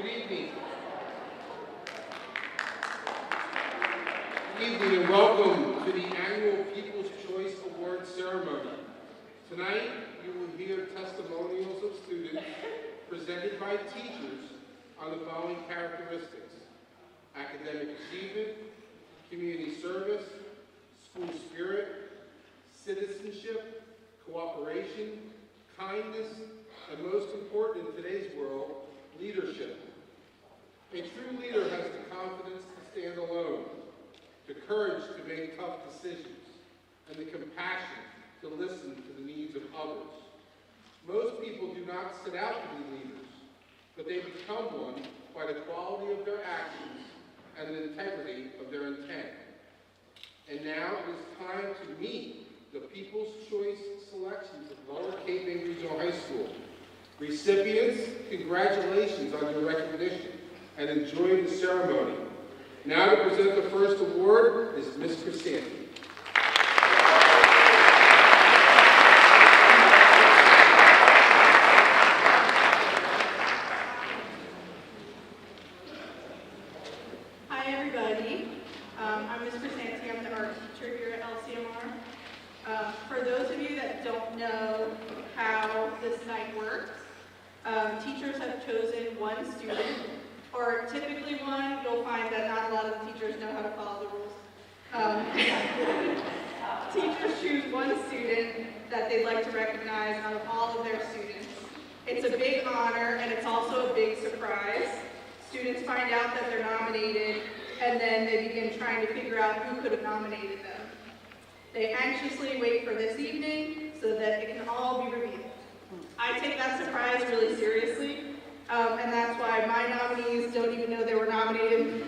Good evening. Good evening and welcome to the annual People's Choice Award ceremony. Tonight, you will hear testimonials of students presented by teachers on the following characteristics: academic achievement, community service, school spirit, citizenship, cooperation, kindness, and most important in today's world, leadership. A true leader has the confidence to stand alone, the courage to make tough decisions, and the compassion to listen to the needs of others. Most people do not set out to be leaders, but they become one by the quality of their actions and the integrity of their intent. And now it is time to meet the People's Choice selections of Lower Cape May Regional High School. Recipients, congratulations on your recognition and enjoy the ceremony. Now to present the first award is Ms. Crisanti. Hi everybody, I'm Ms. Crisanti. I'm the art teacher here at LCMR. For those of you that don't know how this night works, teachers have chosen one student, or typically one. You'll find that not a lot of the teachers know how to follow the rules. Teachers choose one student that they'd like to recognize out of all of their students. It's a big honor and it's also a big surprise. Students find out that they're nominated and then they begin trying to figure out who could have nominated them. They anxiously wait for this evening so that it can all be revealed. I take that surprise really seriously, and that's why my nominees don't even know they were nominated.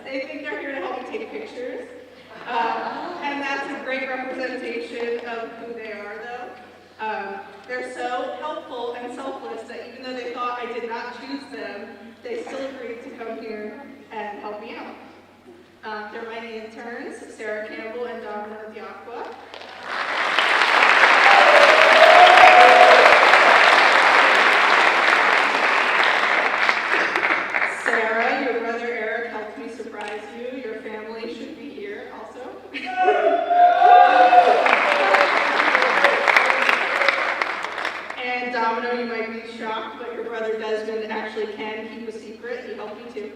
They think they're here to help me take pictures, and that's a great representation of who they are, though. They're so helpful and selfless that even though they thought I did not choose them, they still agreed to come here and help me out. They're my interns, Sarah Campbell and Domino Diacqua. Sarah, your brother Eric helped me surprise you. Your family should be here also. And Domino, you might be shocked, but your brother Desmond actually can keep a secret. He helped me too.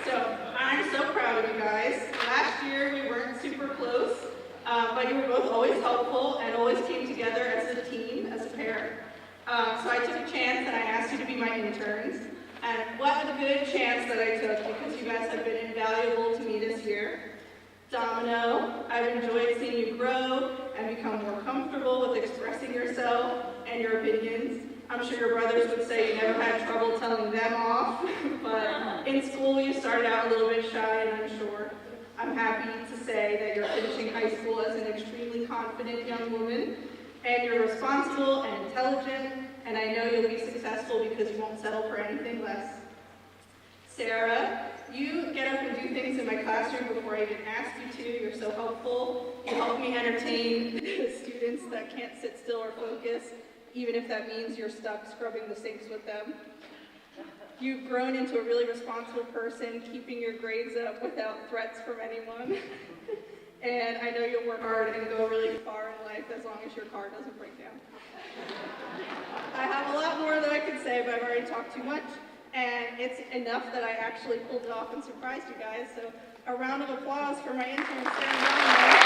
So, I'm so proud of you guys. Last year we weren't super close, but you were both always helpful and always came together as a team, as a pair. So I took a chance and I asked you to be my interns. And what a good chance that I took, because you guys have been invaluable to me this year. Domino, I've enjoyed seeing you grow and become more comfortable with expressing yourself and your opinions. I'm sure your brothers would say you never had trouble telling them off, but in school you started out a little bit shy and unsure. I'm happy to say that you're finishing high school as an extremely confident young woman, and you're responsible and intelligent, and I know you'll be successful because you won't settle for anything less. Sarah, you get up and do things in my classroom before I even ask you to. You're so helpful. You help me entertain students that can't sit still or focus, even if that means you're stuck scrubbing the sinks with them. You've grown into a really responsible person, keeping your grades up without threats from anyone. And I know you'll work hard and go really far in life as long as your car doesn't break down. I have a lot more that I could say, but I've already talked too much. And it's enough that I actually pulled it off and surprised you guys. So a round of applause for my intern, Sarah.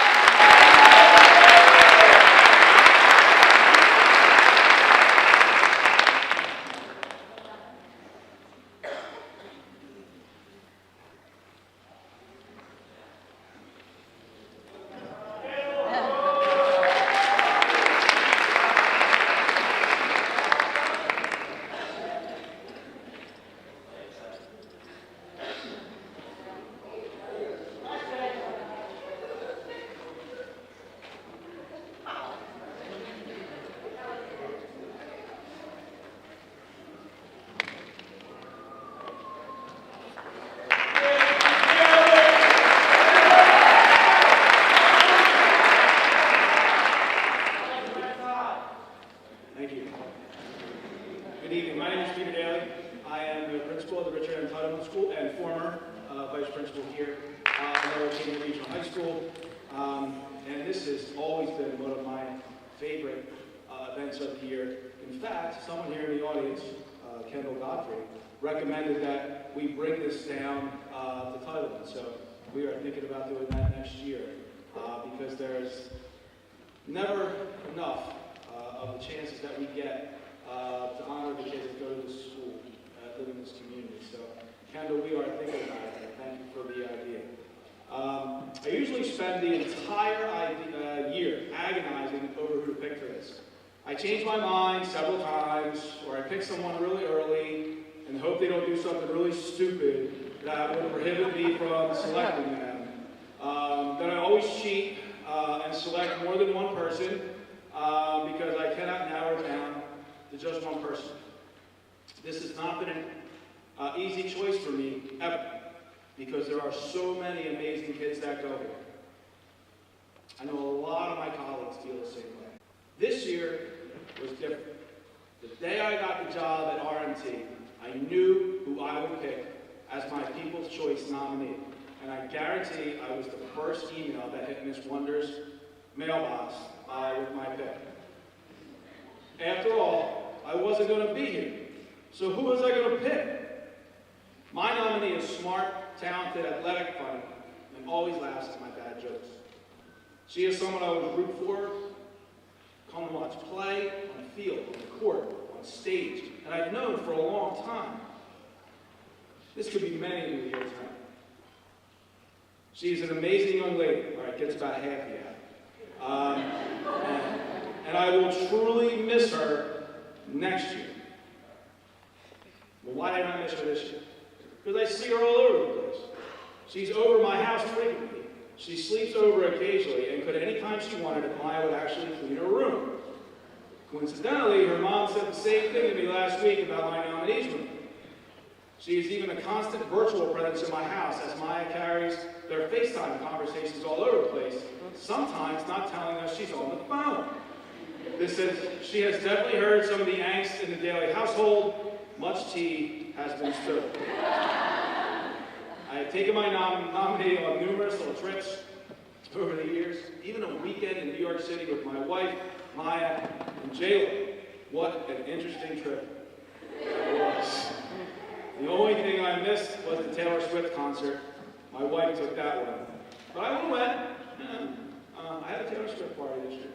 school here, Lower King Regional High School. And this has always been one of my favorite events of the year. In fact, someone here in the audience, Kendall Godfrey, recommended that we bring this down to Titleman. So we are thinking about doing that next year because there's never enough of the chances that we get to honor the kids that go to this school, live in this community. So, Kendall, we are thinking about it. Thank you for the idea. I usually spend the entire year agonizing over who to pick for this. I change my mind several times, or I pick someone really early and hope they don't do something really stupid that would prohibit me from selecting them. Then I always cheat and select more than one person because I cannot narrow it down to just one person. This has not been an easy choice for me ever, because there are so many amazing kids that go here. I know a lot of my colleagues feel the same way. This year was different. The day I got the job at RMT, I knew who I would pick as my People's Choice nominee. And I guarantee I was the first email that hit Ms. Wonder's mailbox with my pick. After all, I wasn't going to be here. So who was I going to pick? My nominee is smart, talented, athletic, funny, and always laughs at my bad jokes. She is someone I would root for, come and watch play, on the field, on the court, on stage, and I've known for a long time. This could be many of you here tonight. She's an amazing young lady. All right, gets about half the and I will truly miss her next year. Well, why did I miss her this year? Because I see her all over the place. She's over my house frequently. She sleeps over occasionally, and could anytime she wanted, Maya would actually clean her room. Coincidentally, her mom said the same thing to me last week about my nominees room. She is even a constant virtual presence in my house as Maya carries their FaceTime conversations all over the place, sometimes not telling us she's on the phone. This says she has definitely heard some of the angst in the daily household. Much tea has been spilled. I have taken my nominee on numerous little trips over the years, even a weekend in New York City with my wife, Maya, and Jayla. What an interesting trip that was. The only thing I missed was the Taylor Swift concert. My wife took that one. But I went. I had a Taylor Swift party this year.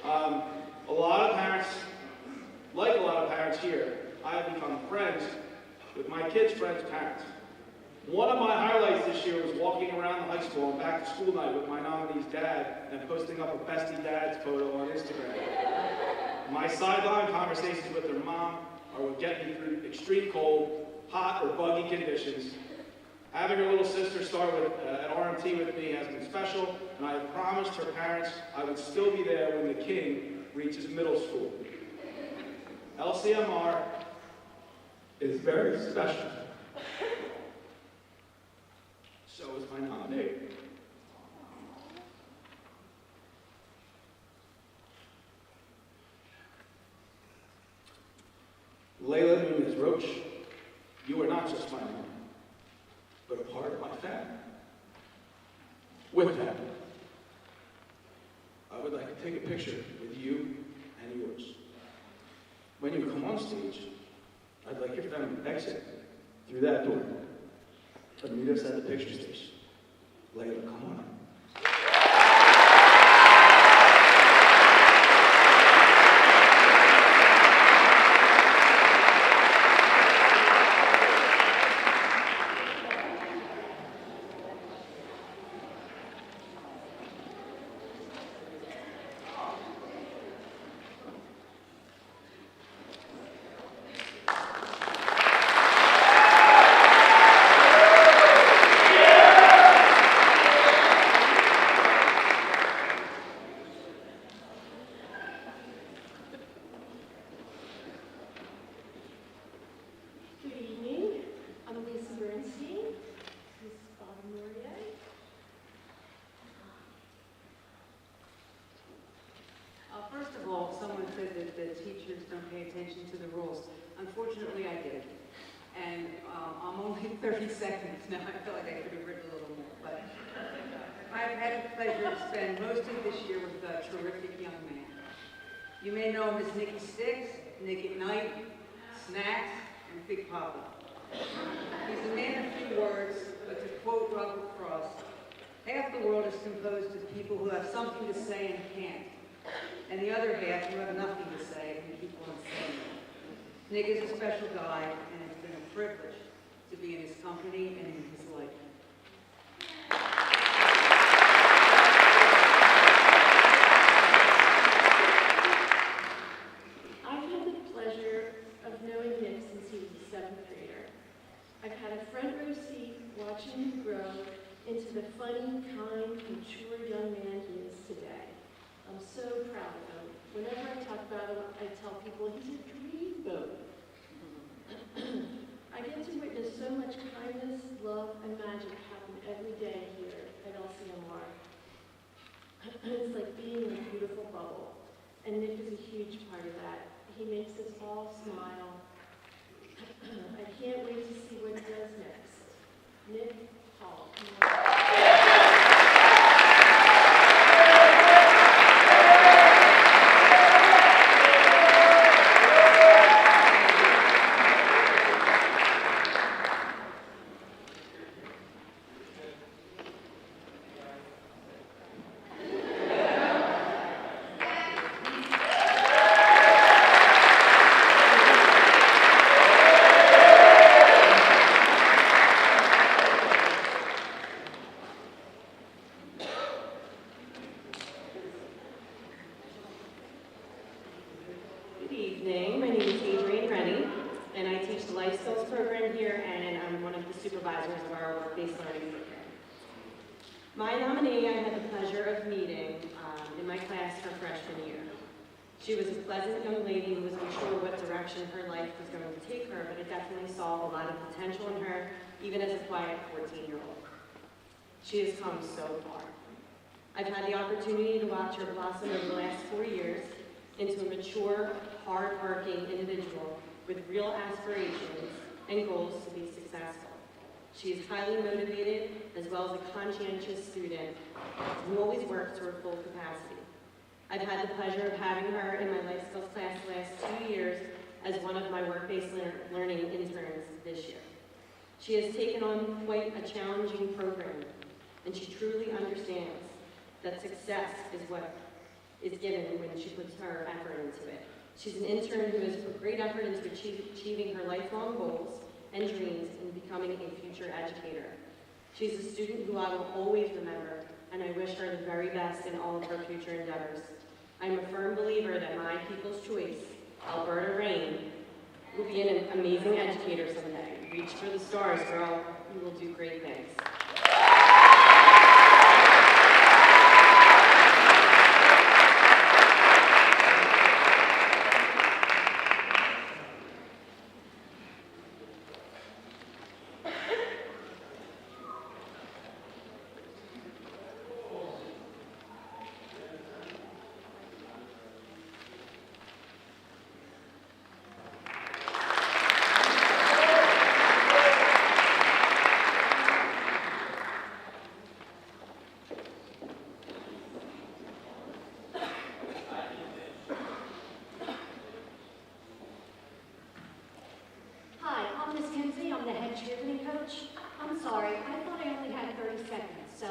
A lot of parents, like a lot of parents here, I have become friends with my kids' friends' parents. One of my highlights this year was walking around the high school on back to school night with my nominee's dad and posting up a bestie dad's photo on Instagram. My sideline conversations with their mom are what get me through extreme cold, hot, or buggy conditions. Having her little sister start at RMT with me has been special, and I have promised her parents I would still be there when the king reaches middle school. LCMR is very special. So is my nominee. Layla Nunez Roach, you are not just my mom, but a part of my family. With that, I would like to take a picture with you and yours. When you come on stage, I'd like your family to exit through that door and meet us at the picture station. Layla, come on up. Teachers don't pay attention to the rules. Unfortunately, I did. And on I'm only 30 seconds now. I feel like I could have written a little more, but I've had the pleasure to spend most of this year with a terrific young man. You may know him as Nicky Sticks, Nick at Night, Snacks, and Big Papa. He's a man of few words, but to quote Robert Frost, half the world is composed of people who have something to say and can't, and the other half who have nothing to say and keep on saying it. Nick is a special guy, and it's been a privilege to be in his company and in his life. I've had the pleasure of knowing Nick since he was a 7th grader. I've had a front row seat watching him grow into the funny, kind, mature young man he is today. I'm so proud of him. Whenever I talk about him, I tell people he's a dreamboat. I get to witness so much kindness, love, and magic happen every day here at LCMR. It's like being in a beautiful bubble, and Nick is a huge part of that. He makes us all smile. I can't wait to see what he does next. Nick Hall. My nominee I had the pleasure of meeting in my class her freshman year. She was a pleasant young lady who was unsure what direction her life was going to take her, but I definitely saw a lot of potential in her, even as a quiet 14-year-old. She has come so far. I've had the opportunity to watch her blossom over the last 4 years into a mature, hard-working individual with real aspirations and goals to be successful. She is highly motivated, as well as a conscientious student who always works to her full capacity. I've had the pleasure of having her in my life skills class the last 2 years as one of my work-based learning interns this year. She has taken on quite a challenging program, and she truly understands that success is what is given when she puts her effort into it. She's an intern who has put great effort into achieving her lifelong goals and dreams in becoming a future educator. She's a student who I will always remember, and I wish her the very best in all of her future endeavors. I'm a firm believer that my people's choice, Alberta Rain, will be an amazing educator someday. Reach for the stars, girl. You will do great things. I'm sorry, I thought I only had 30 seconds, so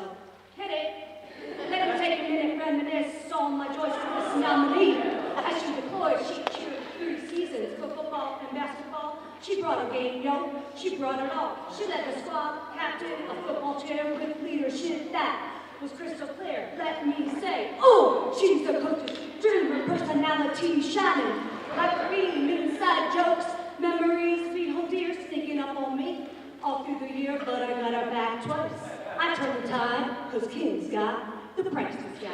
hit it. Let me take a minute, reminisce on my joys for this nominee. As she deployed, she cheered 3 seasons for football and basketball. She brought a game, yo, she brought it all. She led the squad, captain, a football chair with leadership that was crystal clear. Let me say, oh, she's the coach's dream, her personality shining. Like green, inside jokes, memories, sweet home dear sneaking up on me. All through the year, but I got her back twice. I turned the tide, cause King's got the practice guy.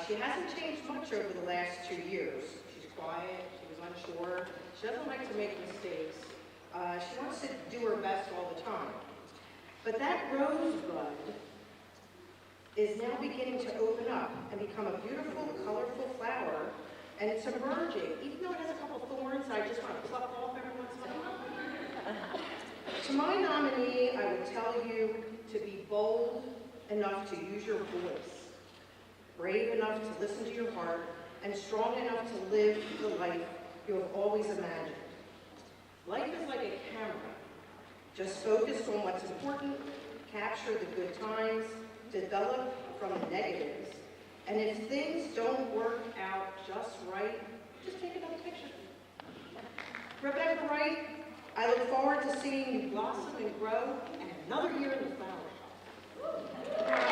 She hasn't changed much over the last 2 years. She's quiet, she was unsure, she doesn't like to make mistakes. She wants to do her best all the time. But that rosebud is now beginning to open up and become a beautiful, colorful flower, and it's emerging, even though it has a couple thorns that I just want to pluck off every once in a while. To my nominee, I would tell you to be bold enough to use your voice, brave enough to listen to your heart, and strong enough to live the life you have always imagined. Life is like a camera. Just focus on what's important, capture the good times, develop from the negatives, and if things don't work out just right, just take another picture. Rebecca Wright, I look forward to seeing you blossom and grow, and another year in the flower shop.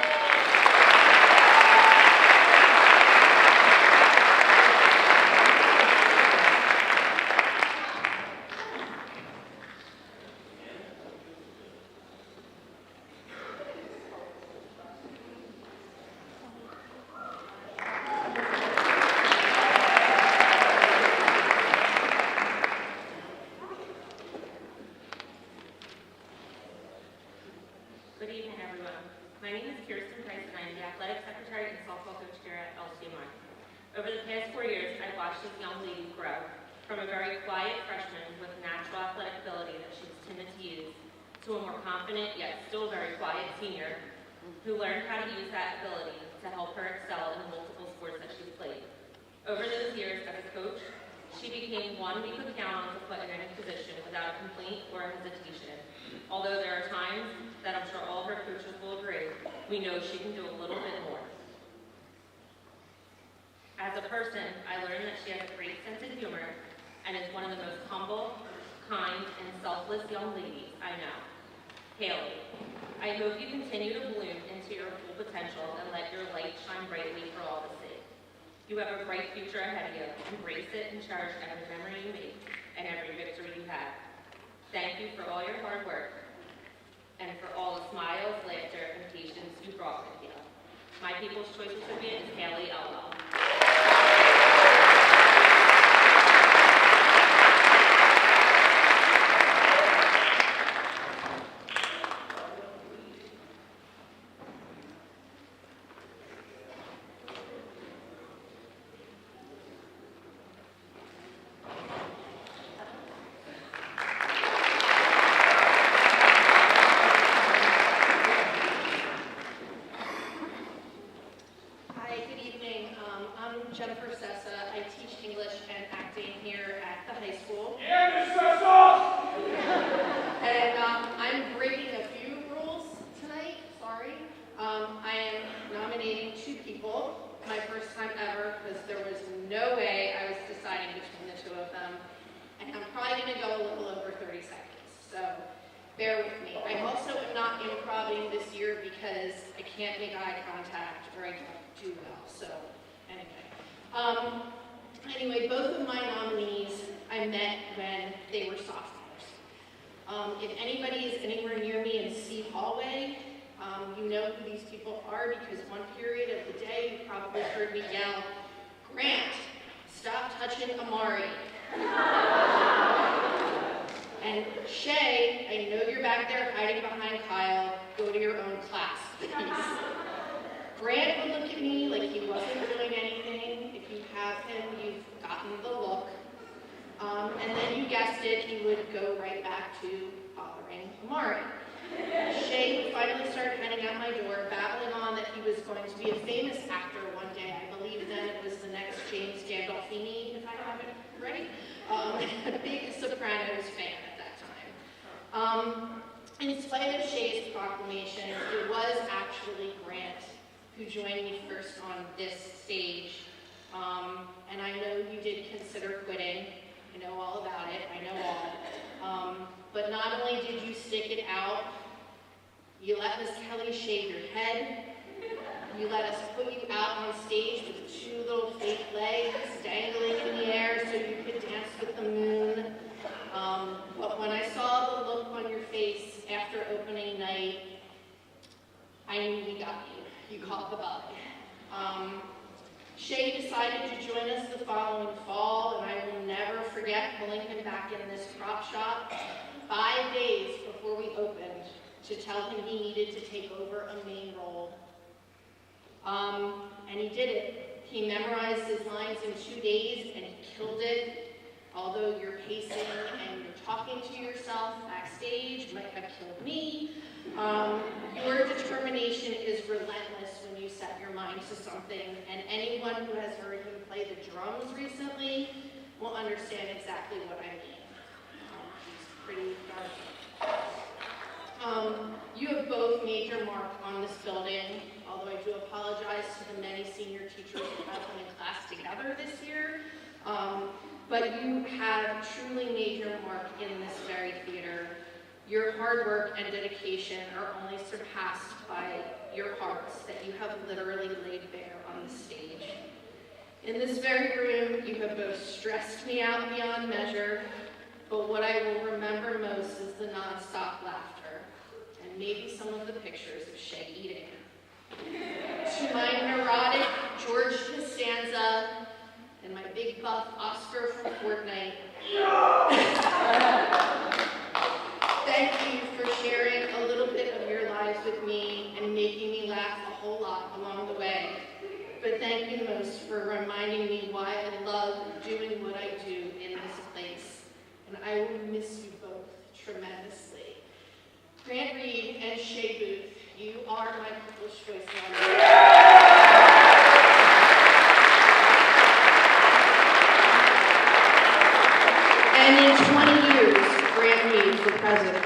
Good evening, everyone. My name is Kirsten Price, and I am the athletic secretary and softball coach here at LCMR. Over the past 4 years, I've watched these young ladies grow from a very quiet freshman with natural athletic ability that she was timid to use to a more confident yet still very quiet senior who learned how to use that ability to help her excel in the multiple sports that she's played. Over those years as a coach, she became one we could count on to put in any position without a complaint or hesitation. Although there are times that I'm sure all her coaches will agree, we know she can do a little bit more. As a person, I learned that she has a great sense of humor and is one of the most humble, kind, and selfless young ladies I know. Haley, I hope you continue to bloom into your full potential and let your light shine brightly for all to see. You have a bright future ahead of you. Embrace it and cherish every memory you make and every victory you have. Thank you for all your hard work and for all the smiles, laughter, and patience you brought with you. My People's Choice recipient is Haley Elwell. Anyway, both of my nominees I met when they were sophomores. If anybody is anywhere near me in C hallway, you know who these people are because one period of the day you probably heard me yell, "Grant, stop touching Amari." And Shay, I know you're back there hiding behind Kyle. Go to your own class, please. Grant would look at me like he wasn't doing anything. If you have him, you've gotten the look. And then you guessed it, he would go right back to bothering Amari. Shay would finally start hanging out my door, babbling on that he was going to be a famous actor one day. I believe then it was the next James Gandolfini, if I have it right. A big Sopranos fan at that time. In spite of Shay's proclamation, it was actually Grant who joined me first on this stage. And I know you did consider quitting. I know all about it. I know all. But not only did you stick it out, you let Miss Kelly shave your head. You let us put you out on stage with 2 little fake legs dangling in the air so you could dance with the moon. But when I saw the look on your face after opening night, I knew we got you. You caught the bug. decided to join us the following fall, and I will never forget pulling him back in this prop shop 5 days before we opened to tell him he needed to take over a main role. And he did it. He memorized his lines in 2 days, and he killed it. Although you're pacing and you're talking to yourself backstage, might have killed me. Your determination is relentless when you set your mind to something, and anyone who has heard him play the drums recently will understand exactly what I mean. He's pretty dark. You have both made your mark on this building, although I do apologize to the many senior teachers who have been in class together this year. But you have truly made your mark in this very theater. Your hard work and dedication are only surpassed by your hearts that you have literally laid bare on the stage. In this very room, you have both stressed me out beyond measure, but what I will remember most is the nonstop laughter, and maybe some of the pictures of Shay eating. To my neurotic George Costanza and my big buff Oscar from Fortnite, thank you for sharing a little bit of your lives with me and making me laugh a whole lot along the way. But thank you most for reminding me why I love doing what I do in this place. And I will miss you both tremendously. Grant Reed and Shay Booth, you are my People's Choice nominees. And in 20 years, Grant Reed for president.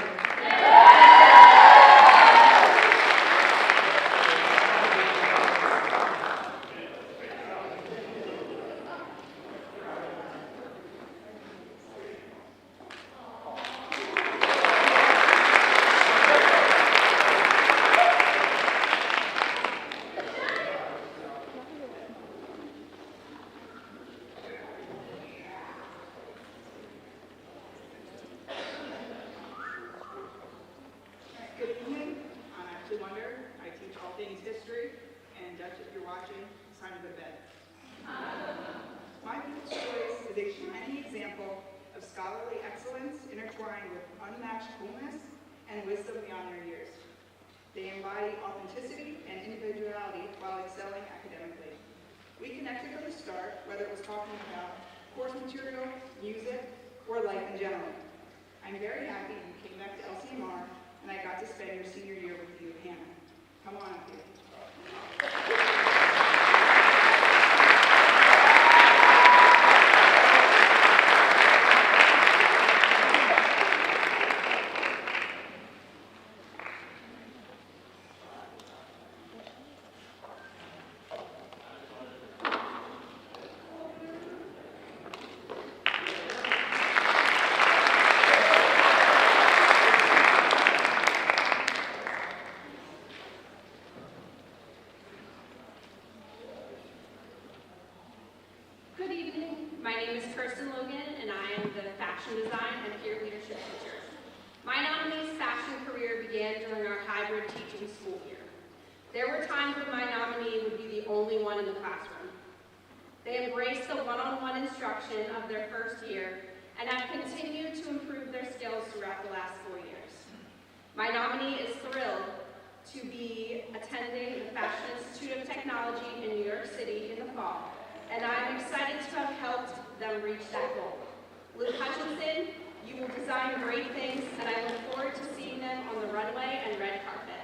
Good evening. I'm Ashley Wonder. I teach all things history, and Dutch, if you're watching, it's time to go to bed. My People's Choice is a shining example of scholarly excellence intertwined with unmatched coolness and wisdom beyond their years. They embody authenticity and individuality while excelling academically. We connected from the start, whether it was talking about course material, music, or life in general. I'm very happy you came back to LCMR and I got to spend your senior year with you, Hannah. Come on up here. My name is Kirsten Logan, and I am the Fashion Design and Peer Leadership teacher. My nominee's fashion career began during our hybrid teaching school year. There were times when my nominee would be the only one in the classroom. They embraced the one-on-one instruction of their first year and have continued to improve their skills throughout the last 4 years. My nominee is thrilled to be attending the Fashion Institute of Technology in New York City in the fall, and I'm excited to have helped them reach that goal. Luke Hutchinson, you will design great things, and I look forward to seeing them on the runway and red carpet.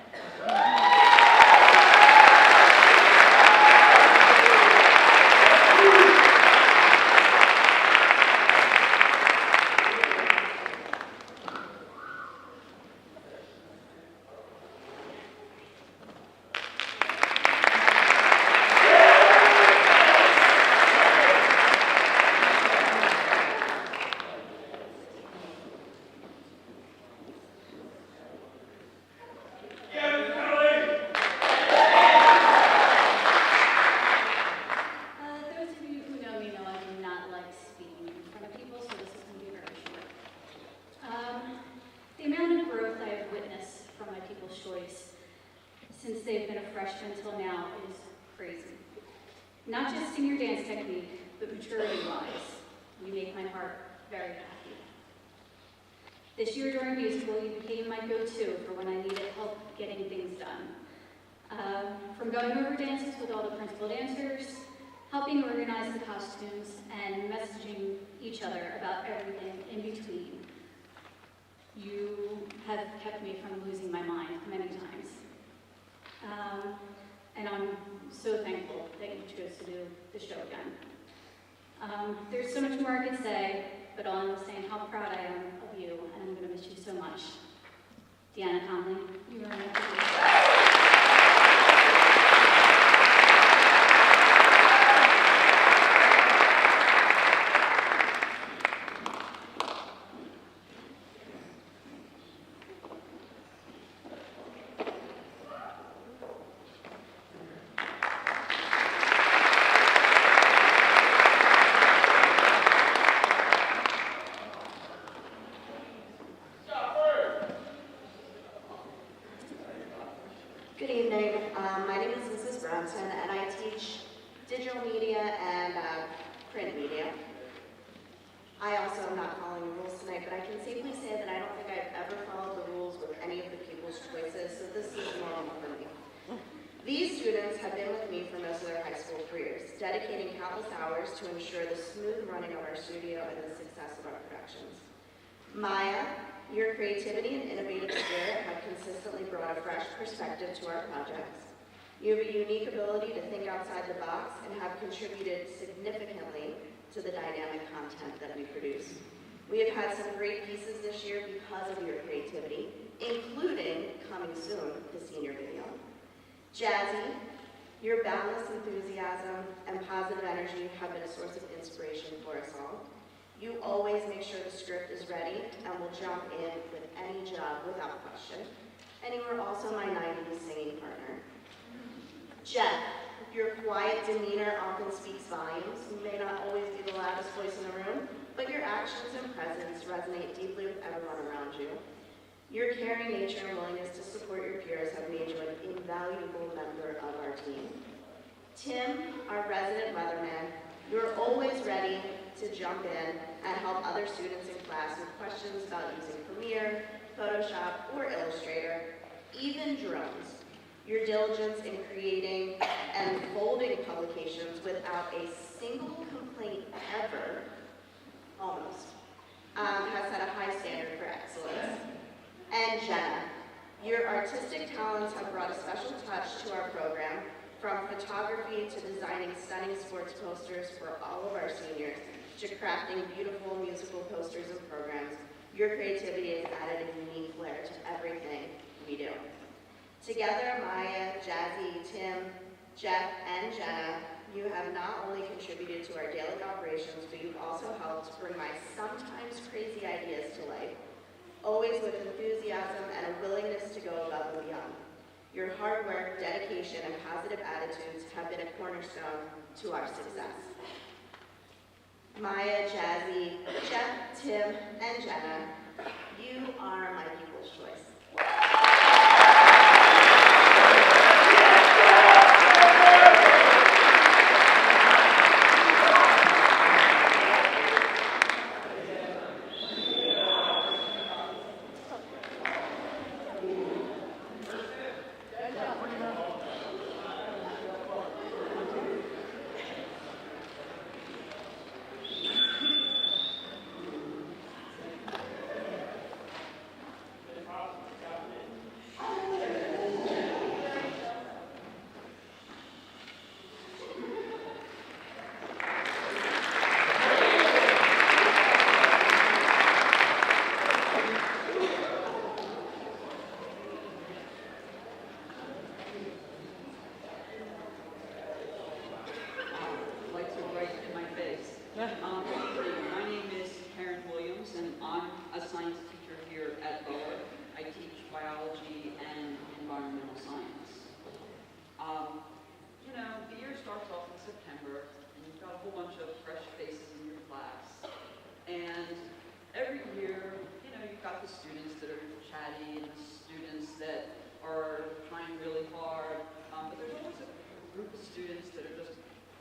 Since they've been a freshman until now is crazy. Not just in your dance technique, but maturity-wise. You make my heart very happy. This year during musical, you became my go-to for when I needed help getting things done. From going over dances with all the principal dancers, helping organize the costumes, and messaging each other about everything in between. You have kept me from losing my mind many times. And I'm so thankful that you chose to do the show again. There's so much more I could say, but all I'm saying how proud I am of you, and I'm going to miss you so much. Deanna Conley, you are my Good evening. My name is Mrs. Brownson, and I teach digital media and print media. I also am not following the rules tonight, but I can safely say that I don't think I've ever followed the rules with any of the pupils' choices, so this is normal for me. These students have been with me for most of their high school careers, dedicating countless hours to ensure the smooth running of our studio and the success of our productions. Maya, your creativity and innovative spirit have consistently brought a fresh perspective to our projects. You have a unique ability to think outside the box and have contributed significantly to the dynamic content that we produce. We have had some great pieces this year because of your creativity, including, coming soon, the senior video. Jazzy, your boundless enthusiasm and positive energy have been a source of inspiration for us all. You always make sure the script is ready and will jump in with any job without question. And you are also my 90s singing partner. Jeff, your quiet demeanor often speaks volumes. You may not always be the loudest voice in the room, but your actions and presence resonate deeply with everyone around you. Your caring nature and willingness to support your peers have made you an invaluable member of our team. Tim, our resident weatherman, you're always ready to jump in and help other students in class with questions about using Premiere, Photoshop, or Illustrator, even drones. Your diligence in creating and folding publications without a single complaint ever, almost, has set a high standard for excellence. And Jenna, your artistic talents have brought a special touch to our program, from photography to designing stunning sports posters for all of our seniors, to crafting beautiful musical posters and programs. Your creativity has added a unique flair to everything we do. Together, Maya, Jazzy, Tim, Jeff, and Jenna, you have not only contributed to our daily operations, but you've also helped bring my sometimes crazy ideas to life, always with enthusiasm and a willingness to go above and beyond. Your hard work, dedication, and positive attitudes have been a cornerstone to our success. Maya, Jazzy, Jeff, Tim, and Jenna, you are my people's choice.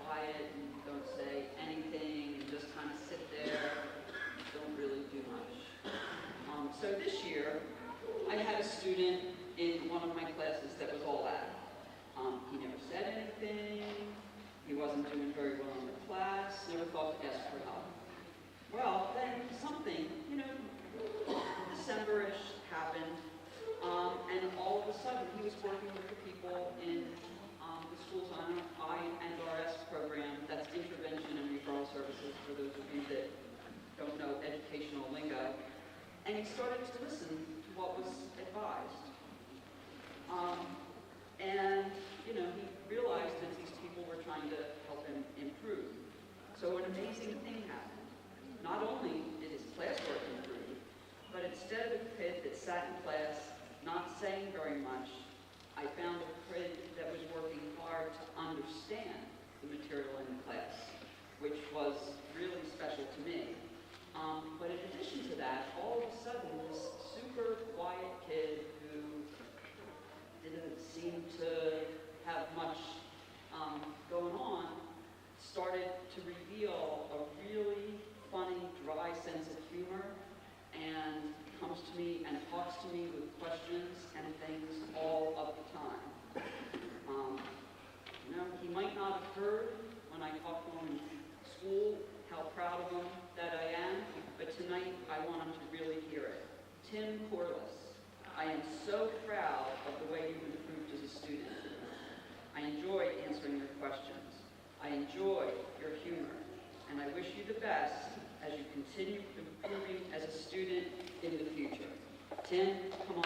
quiet and don't say anything and just kind of sit there, don't really do much. So this year, I had a student in one of my classes that was all out. He never said anything, he wasn't doing very well in the class, never thought to ask for help. Well, then something, December-ish happened, and all of a sudden he was working with the people in the school's INRS program, that's Intervention and Referral Services, for those of you that don't know educational lingo, and he started to listen to what was advised. And, he realized that these people were trying to help him improve. So an amazing thing happened. Not only did his classwork improve, but instead of a kid that sat in class not saying very much, I found a kid that was working hard to understand the material in the class, which was really special to me. But in addition to that, all of a sudden, this super quiet kid who didn't seem to have much going on started to reveal a really funny, dry sense of humor, and comes to me and talks to me with questions and things all of the time. He might not have heard when I talked to him in school how proud of him that I am, but tonight I want him to really hear it. Tim Corliss, I am so proud of the way you've improved as a student. I enjoy answering your questions. I enjoy your humor, and I wish you the best as you continue improving as a student in the future. Tim, come on.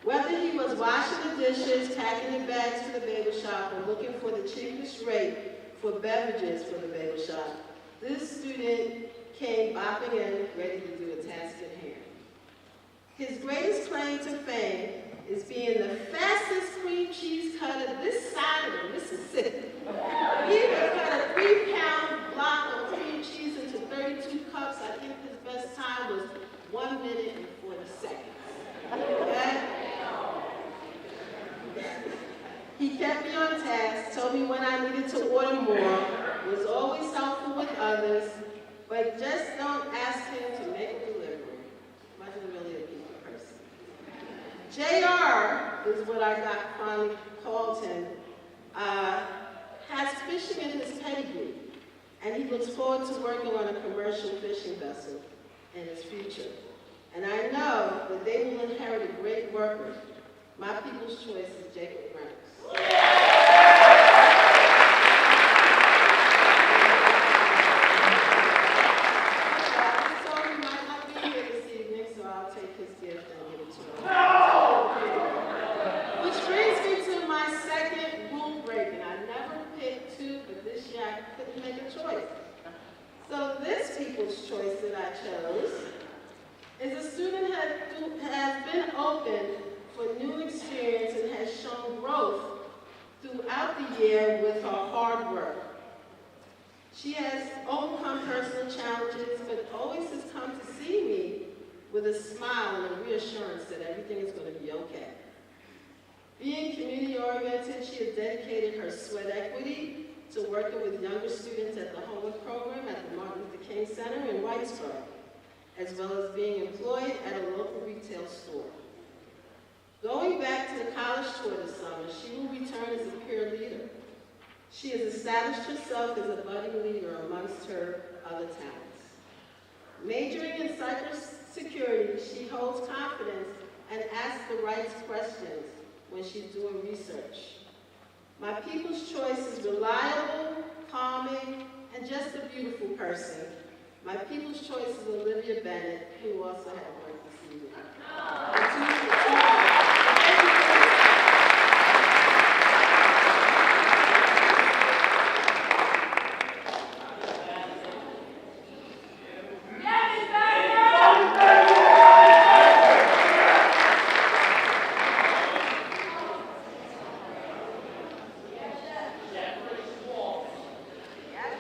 Whether he was washing the dishes, packing the bags to the bagel shop, or looking for the cheapest rate for beverages for the bagel shop, this student came bopping in, ready to do a task at hand. His greatest claim to fame is being the fastest cream cheese cutter this side of the Mississippi. He could cut a 3-pound block of cream cheese into 32 cups. I think his best time was 1 minute and 40 seconds. Okay? He kept me on task, told me when I needed to order more, was always helpful with others, but just don't ask him to make a delivery. Wasn't really a people person. JR is what I got finally called him, has fishing in his pedigree, and he looks forward to working on a commercial fishing vessel in his future. And I know that they will inherit a great worker. My people's choice is Jacob Brown. Which brings me to my second rule break, and I never picked two, but this year I couldn't make a choice. So this people's choice that I chose is a student has been open for new experience and has shown growth throughout the year with her hard work. She has overcome personal challenges, but always has come to see me with a smile and a reassurance that everything is going to be okay. Being community-oriented, she has dedicated her sweat equity to working with younger students at the homework program at the Martin Luther King Center in Whitesboro, as well as being employed at a local retail store. Going back to the college tour this summer, she will return as a peer leader. She has established herself as a budding leader amongst her other talents. Majoring in cybersecurity, she holds confidence and asks the right questions when she's doing research. My people's choice is reliable, calming, and just a beautiful person. My people's choice is Olivia Bennett, who also had work this evening.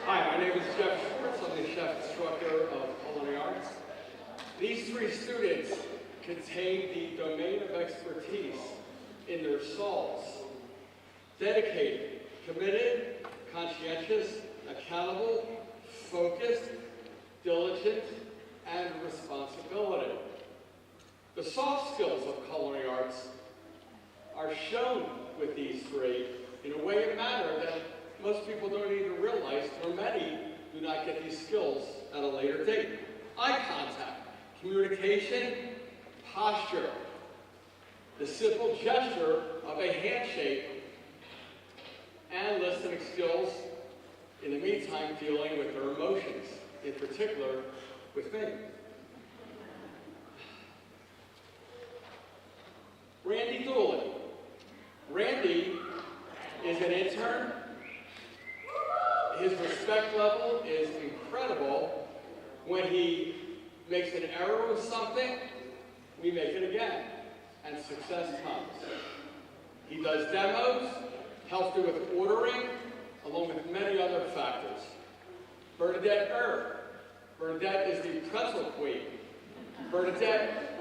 Hi, my name is Jeff Schwartz. I'm the chef instructor of culinary arts. These three students contain the domain of expertise in their souls. Dedicated, committed, conscientious, accountable, focused, diligent, and responsibility. The soft skills of culinary arts are shown with these three in a way and manner that most people don't even realize, or many do not get these skills at a later date. Eye contact, communication, posture, the simple gesture of a handshake, and listening skills, in the meantime dealing with their emotions, in particular with me. Randy Dooley. Randy is an intern. His respect level is incredible. When he makes an error with something, we make it again, and success comes. He does demos, helps you with ordering, along with many other factors. Bernadette Erb. Bernadette is the pretzel queen. Bernadette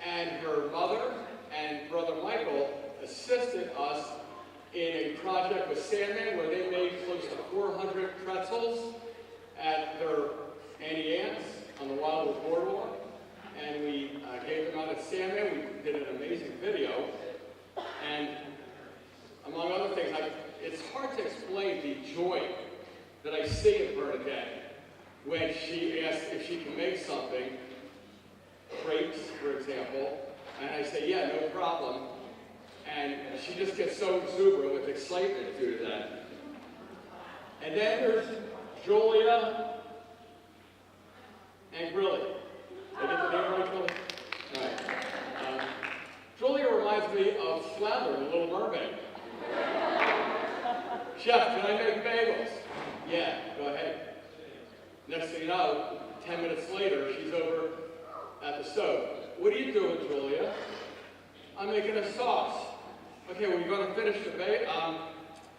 and her mother and brother Michael assisted us in a project with Sandman where they made close to 400 pretzels at their Auntie Anne's on the Wildwood Boardwalk. And we gave them out at Sandman. We did an amazing video. And among other things, it's hard to explain the joy that I see in Bernadette when she asks if she can make something, crepes, for example, and I say, yeah, no problem. And she just gets so exuberant with excitement due to that. And then there's Julia and Grilly. Did I get the name right, Grilly? All right. Julia reminds me of Flounder in Little Mermaid. Chef, can I make bagels? Yeah, go ahead. Next thing you know, 10 minutes later, she's over at the stove. What are you doing, Julia? I'm making a sauce. Okay, well, you're going to finish the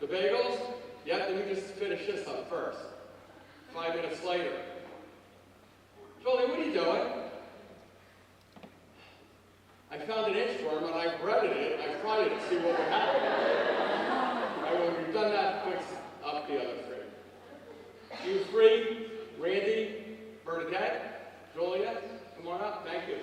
bagels? Yeah, let me just finish this up first. 5 minutes later. Julia, what are you doing? I found an inchworm and I breaded it. I fried it to see what would happen. All right, when we've done that, mix up the other three. You three, Randy, Bernadette, Julia, come on up. Thank you.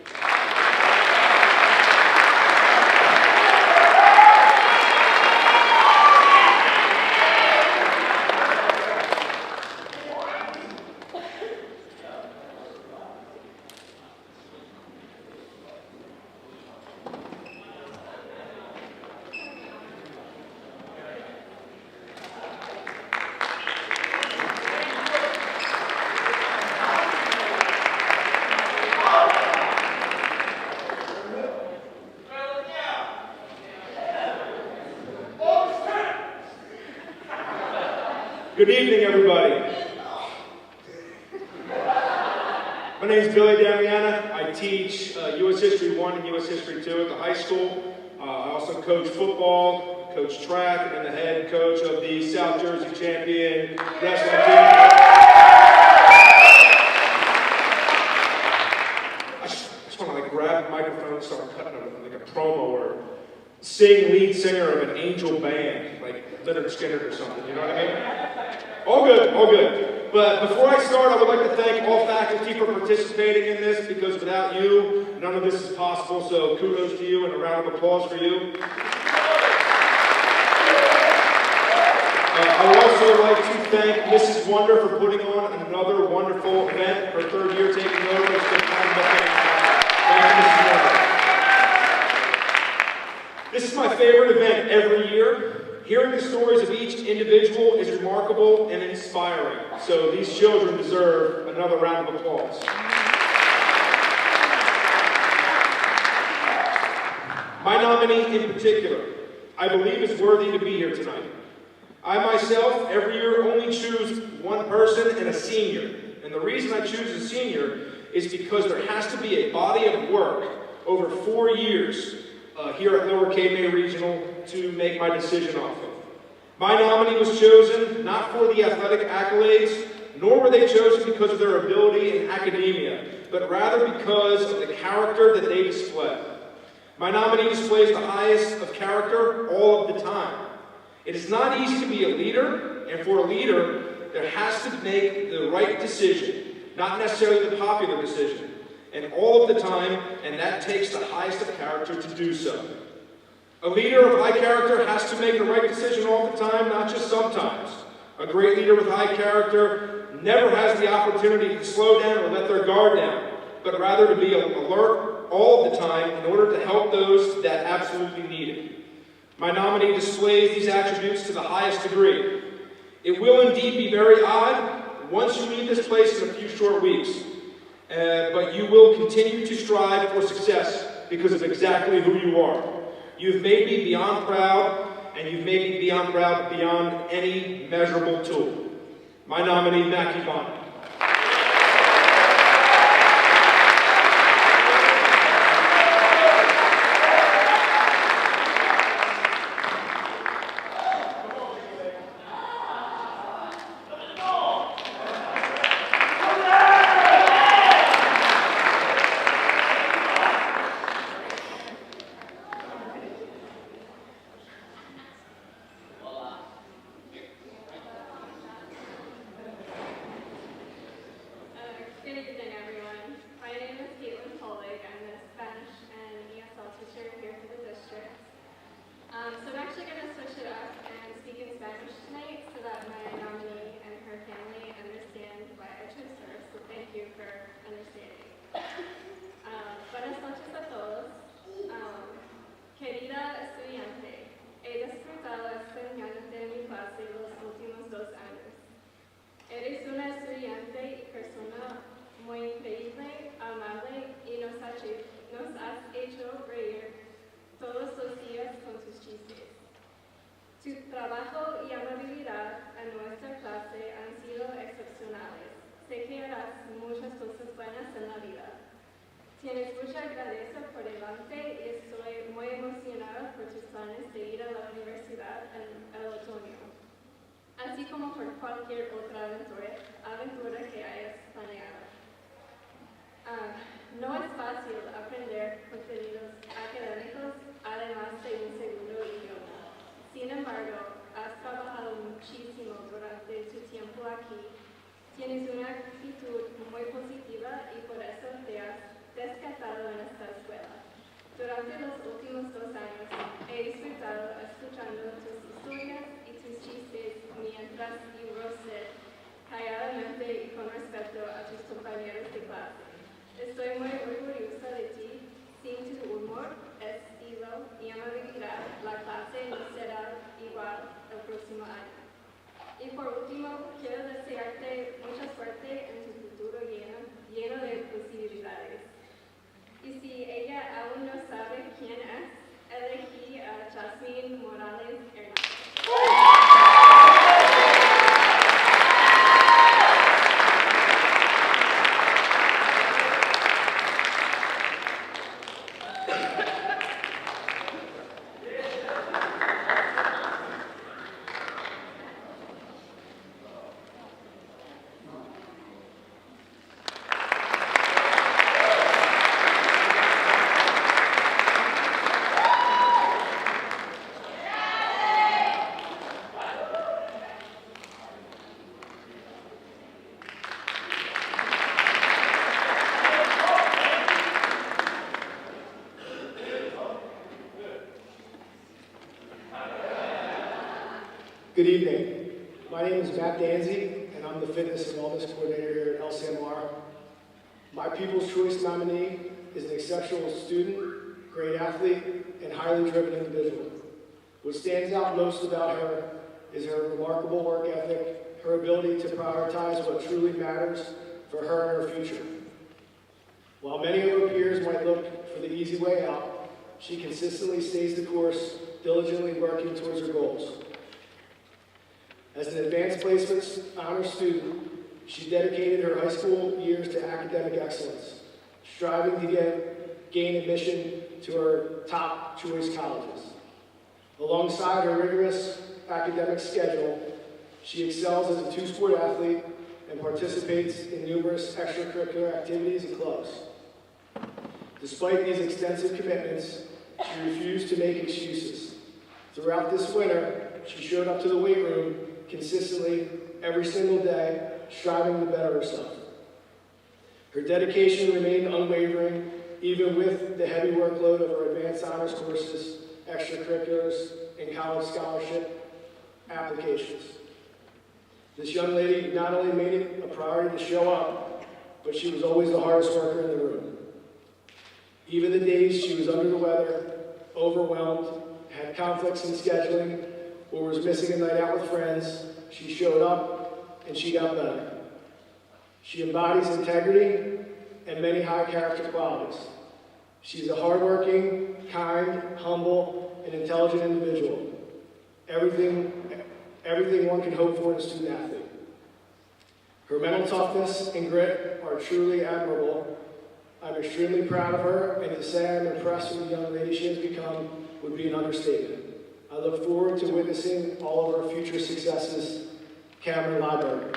Good evening, everybody. My name is Billy Damiana. I teach U.S. History 1 and U.S. History 2 at the high school. I also coach football, coach track, and the head coach of the South Jersey champion wrestling team. I just want to grab the microphone and start cutting it like a promo or sing lead singer of an angel band, like Leonard Skinner or something, you know what I mean? All good, all good. But before I start, I would like to thank all faculty for participating in this, because without you, none of this is possible, so kudos to you and a round of applause for you. I would also like to thank Mrs. Wonder for putting on another wonderful event, her third year taking over. It's been kind of thank you, Mrs. Wonder. This is my favorite event every year. Hearing the stories of each individual is remarkable and inspiring. So these children deserve another round of applause. My nominee in particular, I believe is worthy to be here tonight. I myself, every year, only choose one person and a senior. And the reason I choose a senior is because there has to be a body of work over 4 years here at Lower Cape May Regional to make my decision off of. My nominee was chosen not for the athletic accolades, nor were they chosen because of their ability in academia, but rather because of the character that they display. My nominee displays the highest of character all of the time. It is not easy to be a leader, and for a leader, there has to make the right decision, not necessarily the popular decision, and all of the time, and that takes the highest of character to do so. A leader of high character has to make the right decision all the time, not just sometimes. A great leader with high character never has the opportunity to slow down or let their guard down, but rather to be alert all of the time in order to help those that absolutely need it. My nominee displays these attributes to the highest degree. It will indeed be very odd once you leave this place in a few short weeks, but you will continue to strive for success because of exactly who you are. You've made me beyond proud, and you've made me beyond proud beyond any measurable tool. My nominee, Mackie Bonner. Tu trabajo y amabilidad en nuestra clase han sido excepcionales. Sé que harás muchas cosas buenas en la vida. Tienes mucha grandeza por delante y estoy muy emocionada por tus planes de ir a la universidad en el otoño, así como por cualquier otra aventura que hayas planeado. No es fácil aprender contenidos académicos además de un segundo idioma. Sin embargo, has trabajado muchísimo durante tu tiempo aquí. Tienes una actitud muy positiva y por eso te has descartado en esta escuela. Durante los últimos 2 años he disfrutado escuchando tus historias y tus chistes mientras dibujas calladamente y con respeto a tus compañeros de clase. Estoy muy orgullosa de ti. Sin tu humor, estilo y amabilidad, la clase no será igual el próximo año. Y por último, quiero desearte mucha suerte en tu futuro lleno de posibilidades. Y si ella aún no sabe quién es, elegí a Jasmine Morales Hernández. Good evening. My name is Matt Danzy, and I'm the Fitness and Wellness Coordinator here at LCMR. My People's Choice nominee is an exceptional student great athlete, and highly driven individual. What stands out most about her is her remarkable work ethic, her ability to prioritize what truly matters for her and her future. While many of her peers might look for the easy way out, she consistently stays the course, diligently working towards her goals. As an advanced placements honor student, she dedicated her high school years to academic excellence, striving to gain admission to her top choice colleges. Alongside her rigorous academic schedule, she excels as a two-sport athlete and participates in numerous extracurricular activities and clubs. Despite these extensive commitments, she refused to make excuses. Throughout this winter, she showed up to the weight room consistently every single day, striving to better herself. Her dedication remained unwavering, even with the heavy workload of her advanced honors courses, extracurriculars, and college scholarship applications. This young lady not only made it a priority to show up, but she was always the hardest worker in the room. Even the days she was under the weather, overwhelmed, had conflicts in scheduling, or was missing a night out with friends, she showed up and she got better. She embodies integrity and many high character qualities. She's a hardworking, kind, humble, and intelligent individual. Everything one can hope for in a student athlete. Her mental toughness and grit are truly admirable. I'm extremely proud of her, and to say I'm impressed with the young lady she has become would be an understatement. I look forward to witnessing all of her future successes. Cameron Library.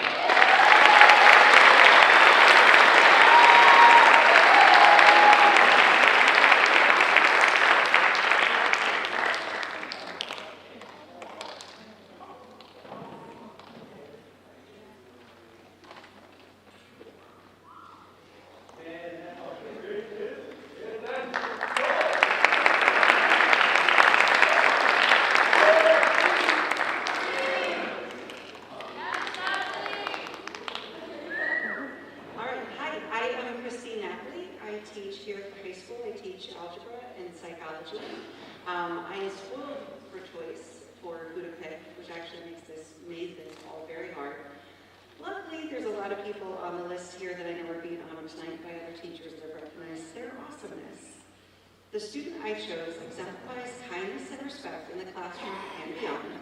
I am spoiled for choice for who to pick, which actually makes this amazing all very hard. Luckily, there's a lot of people on the list here that I know are being honored tonight by other teachers that recognize their awesomeness. The student I chose exemplifies kindness and respect in the classroom and beyond.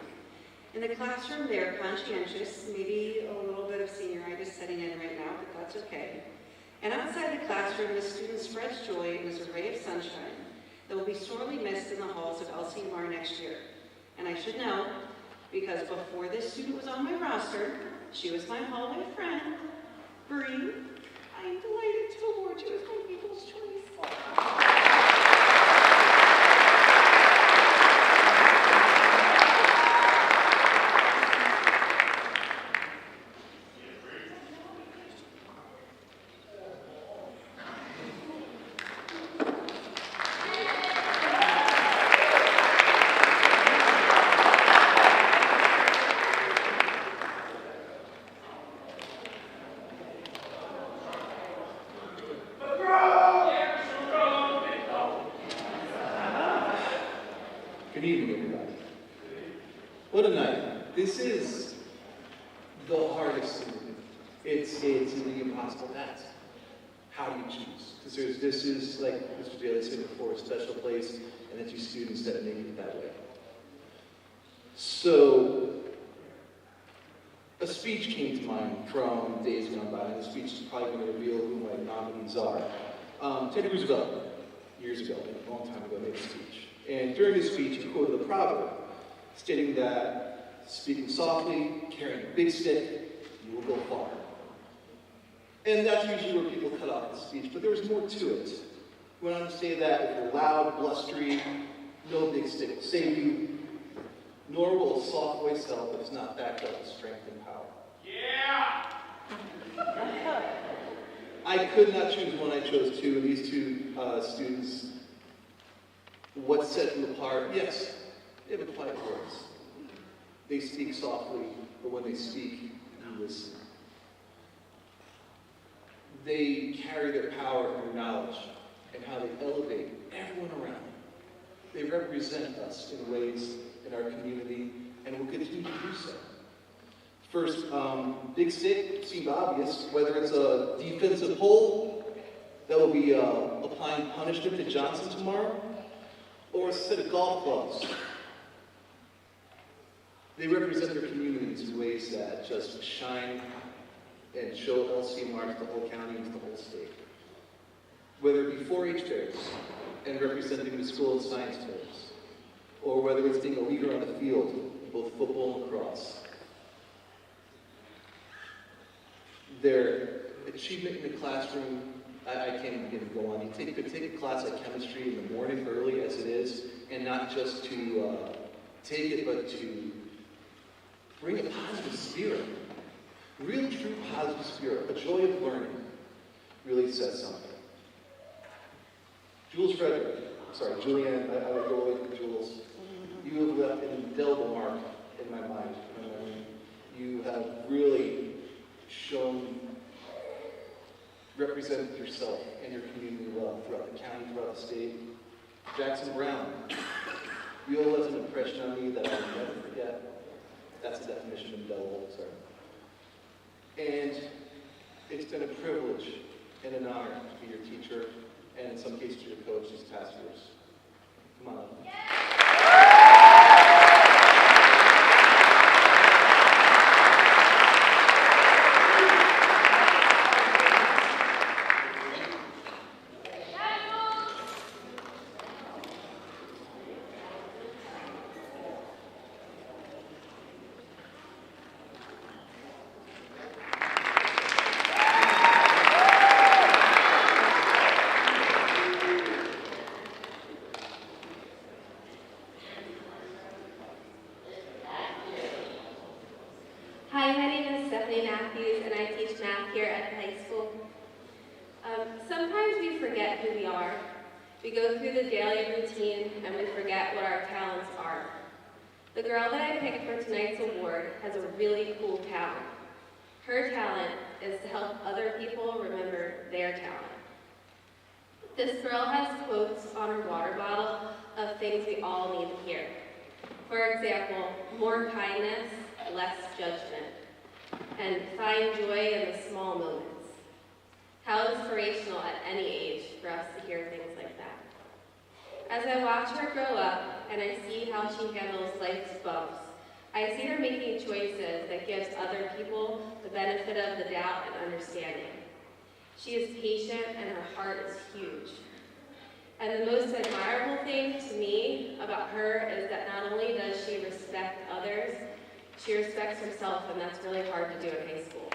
In the classroom, they're conscientious, maybe a little bit of senioritis setting in right now, but that's okay. And outside the classroom, the student spreads joy and is a ray of sunshine that will be sorely missed in the halls of LCMR next year. And I should know, because before this student was on my roster, she was my hallway friend, Bree. I am delighted to award you as my People's Choice. Good evening, everybody. What a night. This is the hardest thing to do. It's the impossible task. How do you choose? Because this is, like Mr. Daly said before, a special place, and it's you students that make it that way. So, a speech came to mind from days gone by, and the speech is probably going to reveal who my nominees are. Teddy Roosevelt, years ago, a long time ago, made a speech. And during his speech, he quoted a proverb stating that speaking softly, carrying a big stick, you will go far. And that's usually where people cut off the speech, but there was more to it. He went on to say that if you're loud, blustery, no big stick will save you, nor will a soft voice help if it's not backed up with strength and power. Yeah! I could not choose one, I chose two, and these two students, what set them apart? Yes, they have a quiet voice. They speak softly, but when they speak, you listen. They carry their power and their knowledge, and how they elevate everyone around them. They represent us in ways in our community and will continue to do so. First, Big Stick seemed obvious, whether it's a defensive hold that will be applying punishment to Johnson tomorrow, or a set of golf clubs. They represent their communities in ways that just shine and show LCMR to the whole county and to the whole state. Whether it be 4-H fairs and representing the school and science fairs, or whether it's being a leader on the field, both football and lacrosse. Their achievement in the classroom, I can't begin to go on. You could take a class like chemistry in the morning early as it is, and not just to take it, but to bring a positive spirit. Real, true positive spirit, a joy of learning, really says something. Julianne, I would go away from Jules. You have left an indelible mark in my mind. You have really shown, represented yourself and your community well throughout the county, throughout the state. Jackson Brown, you have left an impression on me that I will never forget. That's the definition of indelible, sorry. And it's been a privilege and an honor to be your teacher, and in some cases your coach these past years. Come on up. Sometimes we forget who we are. We go through the daily routine and we forget what our talents are. The girl that I picked for tonight's award has a really cool talent. Her talent is to help other people remember their talent. This girl has quotes on her water bottle of things we all need to hear. For example, more kindness, less judgment, and find joy in the small moments. How inspirational at any age for us to hear things like that. As I watch her grow up and I see how she handles life's bumps, I see her making choices that gives other people the benefit of the doubt and understanding. She is patient and her heart is huge. And the most admirable thing to me about her is that not only does she respect others, she respects herself, and that's really hard to do in high school.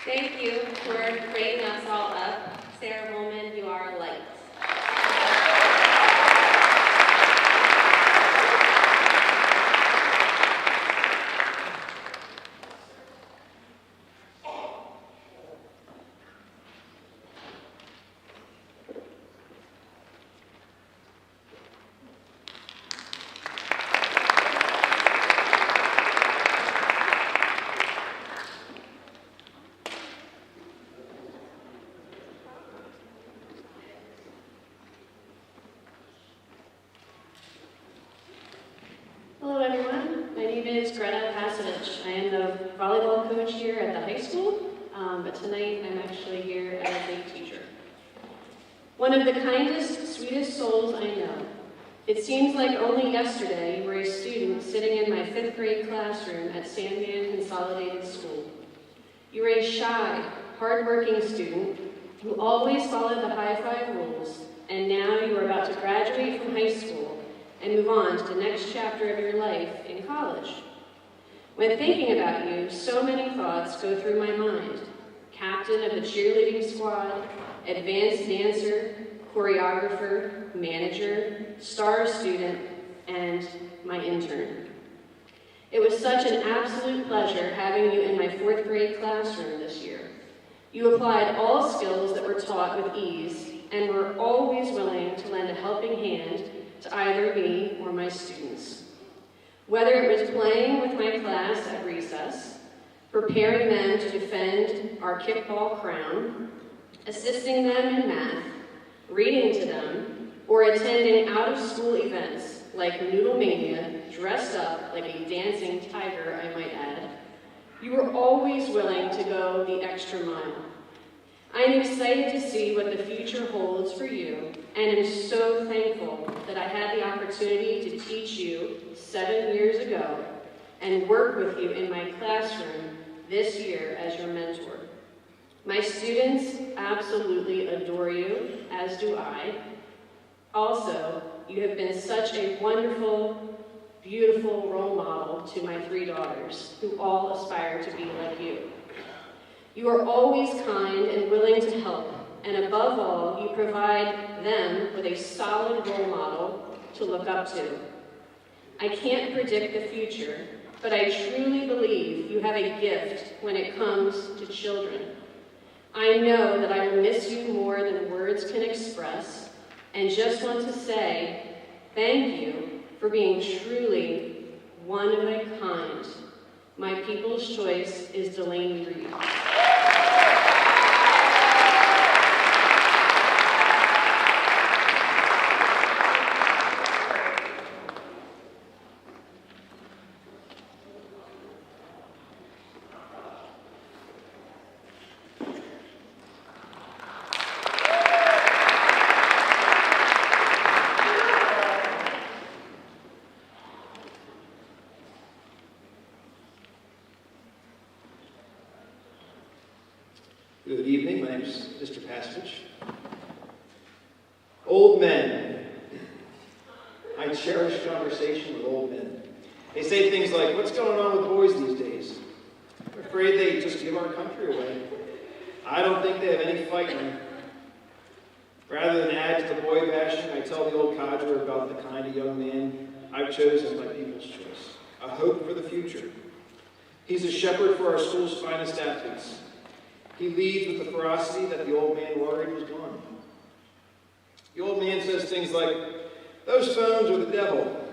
Thank you for bringing us all up. Sarah Holman, you are a light. I am the volleyball coach here at the high school, but tonight I'm actually here as a teacher. One of the kindest, sweetest souls I know. It seems like only yesterday you were a student sitting in my 5th grade classroom at Sandman Consolidated School. You were a shy, hardworking student who always followed the high-five rules, and now you are about to graduate from high school and move on to the next chapter of your life in college. When thinking about you, so many thoughts go through my mind. Captain of the cheerleading squad, advanced dancer, choreographer, manager, star student, and my intern. It was such an absolute pleasure having you in my 4th grade classroom this year. You applied all skills that were taught with ease and were always willing to lend a helping hand to either me or my students. Whether it was playing with my class at recess, preparing them to defend our kickball crown, assisting them in math, reading to them, or attending out-of-school events like Noodle Mania, dressed up like a dancing tiger, I might add, you were always willing to go the extra mile. I am excited to see what the future holds for you, and am so thankful that I had the opportunity to teach you 7 years ago and work with you in my classroom this year as your mentor. My students absolutely adore you, as do I. Also, you have been such a wonderful, beautiful role model to my 3 daughters, who all aspire to be like you. You are always kind and willing to help, and above all, you provide them with a solid role model to look up to. I can't predict the future, but I truly believe you have a gift when it comes to children. I know that I will miss you more than words can express, and just want to say thank you for being truly one of a kind. My people's choice is Delaney Reed. Good evening, my name is Mr. Pasovich. Old men. I cherish conversation with old men. They say things like, what's going on with boys these days? I'm afraid they just give our country away. I don't think they have any fight in them. Rather than add to the boy bashing, I tell the old codger about the kind of young man I've chosen as my people's choice. A hope for the future. He's a shepherd for our school's finest athletes. He leads with the ferocity that the old man worried was gone. The old man says things like, those phones are the devil.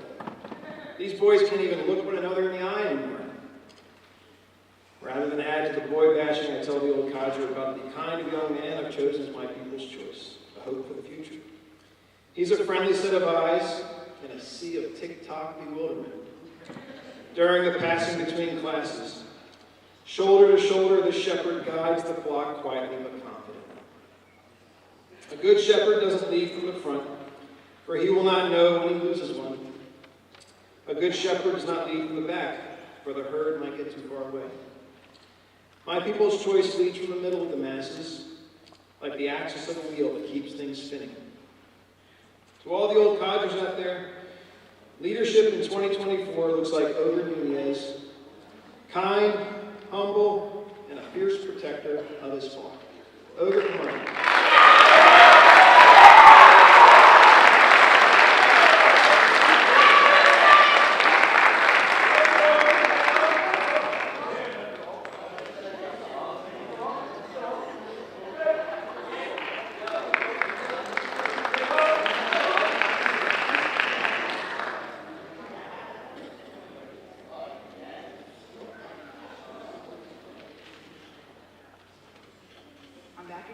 These boys can't even look one another in the eye anymore. Rather than add to the boy bashing, I tell the old codger about the kind of young man I've chosen as my people's choice, a hope for the future. He's a friendly set of eyes in a sea of tick-tock bewilderment. During the passing between classes, shoulder to shoulder, the shepherd guides the flock quietly but confidently. A good shepherd doesn't lead from the front, for he will not know when he loses one. A good shepherd does not lead from the back, for the herd might get too far away. My people's choice leads from the middle of the masses, like the axis of a wheel that keeps things spinning. To all the old codgers out there, leadership in 2024 looks like Ogre Nunez, kind, humble, and a fierce protector of his flock. Ogre, come on.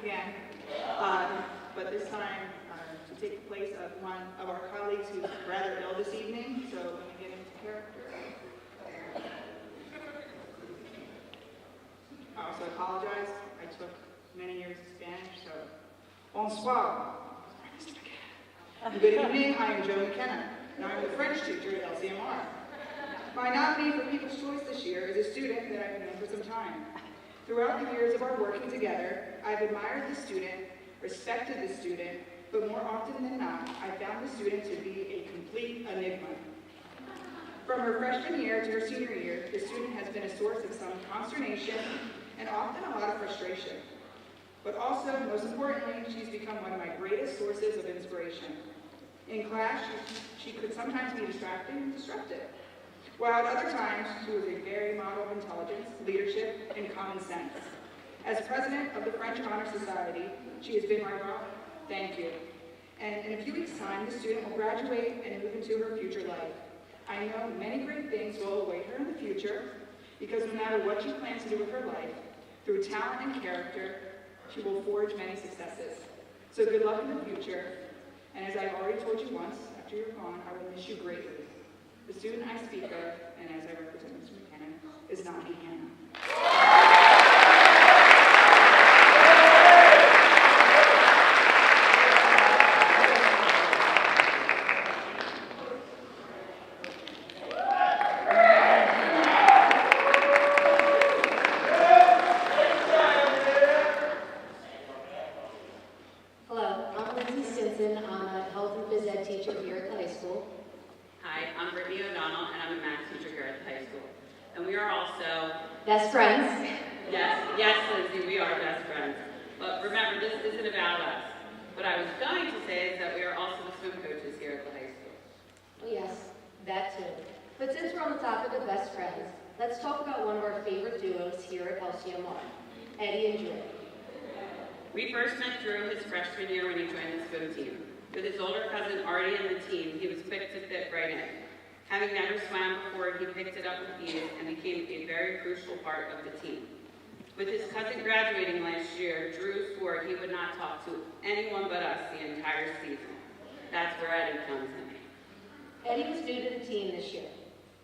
Again, but this time to take the place of one of our colleagues who's rather ill this evening, so let me get into character. I also apologize. I took many years of Spanish, so bonsoir. Good evening, I am Joe McKenna, and I'm the French teacher at LCMR. My nominee for People's Choice this year is a student that I've known for some time. Throughout the years of our working together, I've admired the student, respected the student, but more often than not, I found the student to be a complete enigma. From her freshman year to her senior year, the student has been a source of some consternation and often a lot of frustration. But also, most importantly, she's become one of my greatest sources of inspiration. In class, she could sometimes be distracting and disruptive, while at other times, she was a very model of intelligence, leadership, and common sense. As president of the French Honor Society, she has been my rock. Thank you. And in a few weeks' time, the student will graduate and move into her future life. I know many great things will await her in the future, because no matter what she plans to do with her life, through talent and character, she will forge many successes. So good luck in the future. And as I've already told you once, after you're gone, I will miss you greatly. The student I speak of, and as I represent Mr. McKenna, is Nani Hannah. Best friends. Yes, Lindsay, we are best friends. But remember, this isn't about us. What I was going to say is that we are also the swim coaches here at the high school. Oh yes, that too. But since we're on the topic of best friends, let's talk about one of our favorite duos here at LCMR, Eddie and Drew. We first met Drew his freshman year when he joined the swim team. With his older cousin already in the team, he was quick to fit right in. Having never swam before, he picked it up with ease and became a very crucial part of the team. With his cousin graduating last year, Drew swore he would not talk to anyone but us the entire season. That's where Eddie comes in. Eddie was new to the team this year.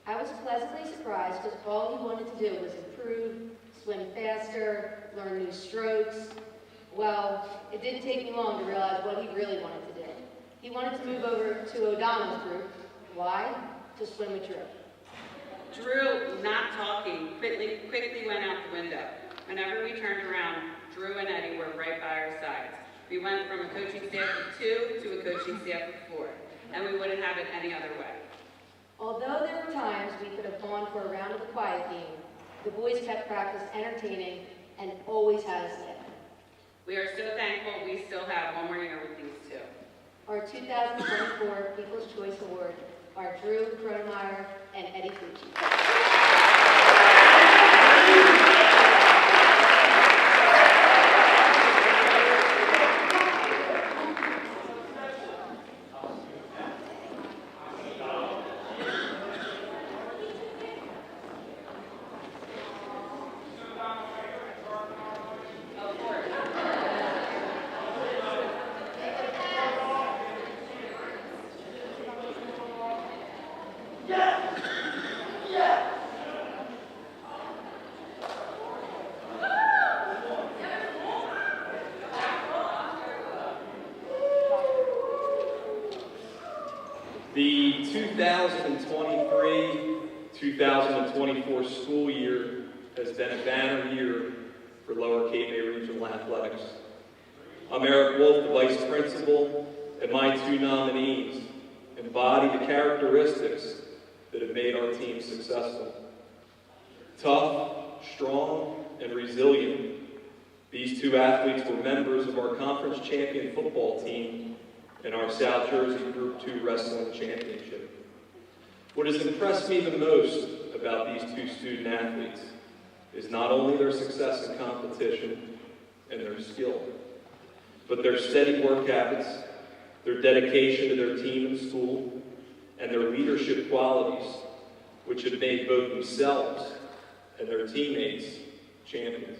I was pleasantly surprised because all he wanted to do was improve, swim faster, learn new strokes. Well, it didn't take me long to realize what he really wanted to do. He wanted to move over to O'Donnell's group. Why? To swim with Drew. Drew, not talking, quickly went out the window. Whenever we turned around, Drew and Eddie were right by our sides. We went from a coaching staff of 2 to a coaching staff of 4, and we wouldn't have it any other way. Although there were times we could have gone for a round of the quiet game, the boys kept practice entertaining and always had us laughing. We are so thankful we still have one more year with these two. Our 2024 People's Choice Award are Drew Kronemeyer and Eddie Fucci. The 2023-2024 school year has been a banner year for Lower Cape May Regional Athletics. I'm Eric Wolf, the Vice Principal, and my 2 nominees embody the characteristics that have made our team successful. Tough, strong, and resilient, these 2 athletes were members of our conference champion football team in our South Jersey Group 2 Wrestling Championship. What has impressed me the most about these 2 student athletes is not only their success in competition and their skill, but their steady work habits, their dedication to their team and school, and their leadership qualities, which have made both themselves and their teammates champions.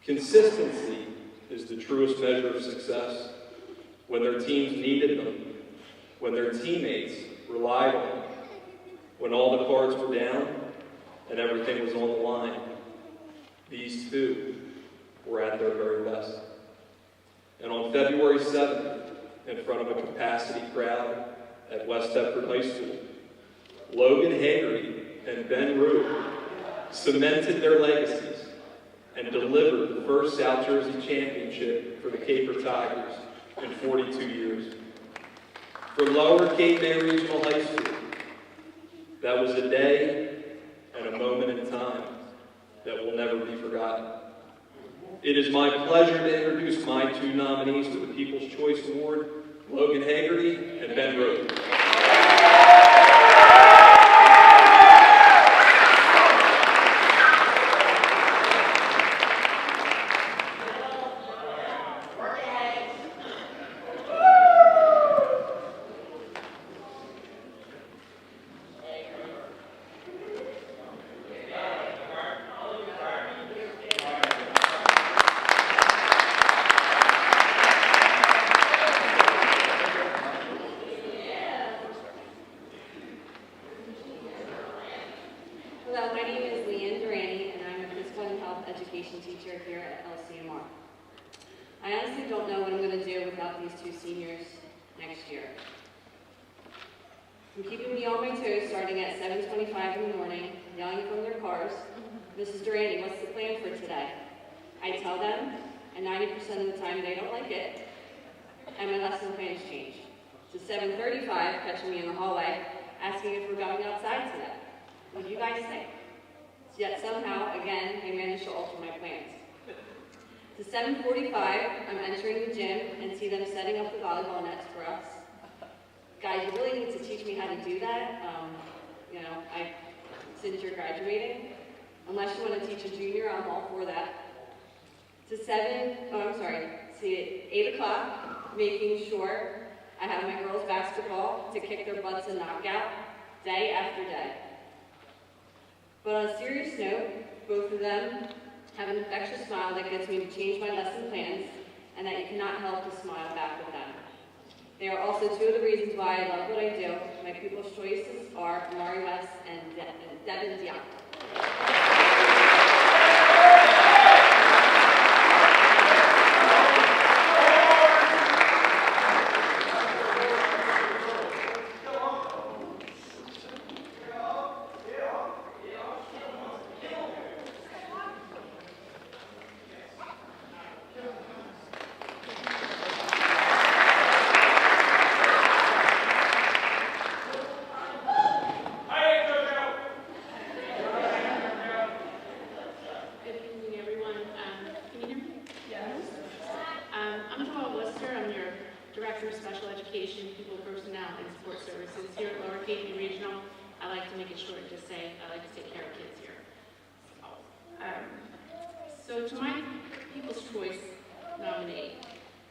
Consistency is the truest measure of success. When their teams needed them, when their teammates relied on them, when all the cards were down and everything was on the line, these 2 were at their very best. And on February 7th, in front of a capacity crowd at West Thetford High School, Logan Hagery and Ben Rue cemented their legacies and delivered the first South Jersey championship for the Caper Tigers in 42 years. For Lower Cape May Regional High School, that was a day and a moment in time that will never be forgotten. It is my pleasure to introduce my 2 nominees for the People's Choice Award, Logan Hagerty and Ben Rue. Hello, my name is Leanne Durante, and I'm a physical and health education teacher here at LCMR. I honestly don't know what I'm going to do without these two seniors next year. From keeping me on my toes starting at 7:25 in the morning, yelling from their cars, "Mrs. Durante, what's the plan for today?" I tell them, and 90% of the time they don't like it, and my lesson plans change. To 7:35, catching me in the hallway, asking if we're going outside today. What do you guys think? Yet somehow, again, they manage to alter my plans. To 7:45, I'm entering the gym and see them setting up the volleyball nets for us. Guys, you really need to teach me how to do that. Since you're graduating, unless you want to teach a junior, I'm all for that. To 8 o'clock, making sure I have my girls' basketball to kick their butts and knock out day after day. But on a serious note, both of them have an infectious smile that gets me to change my lesson plans, and that you cannot help to smile back with them. They are also two of the reasons why I love what I do. My pupils' choices are Amari West and Devin Dion. So to my People's Choice nominee,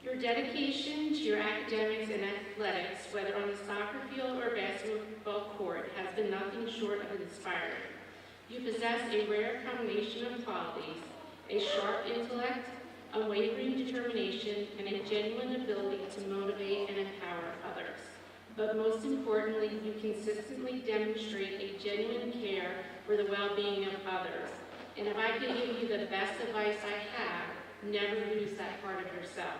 your dedication to your academics and athletics, whether on the soccer field or basketball court, has been nothing short of inspiring. You possess a rare combination of qualities: a sharp intellect, unwavering determination, and a genuine ability to motivate and empower others. But most importantly, you consistently demonstrate a genuine care for the well-being of others. And if I could give you the best advice I have, never lose that part of yourself.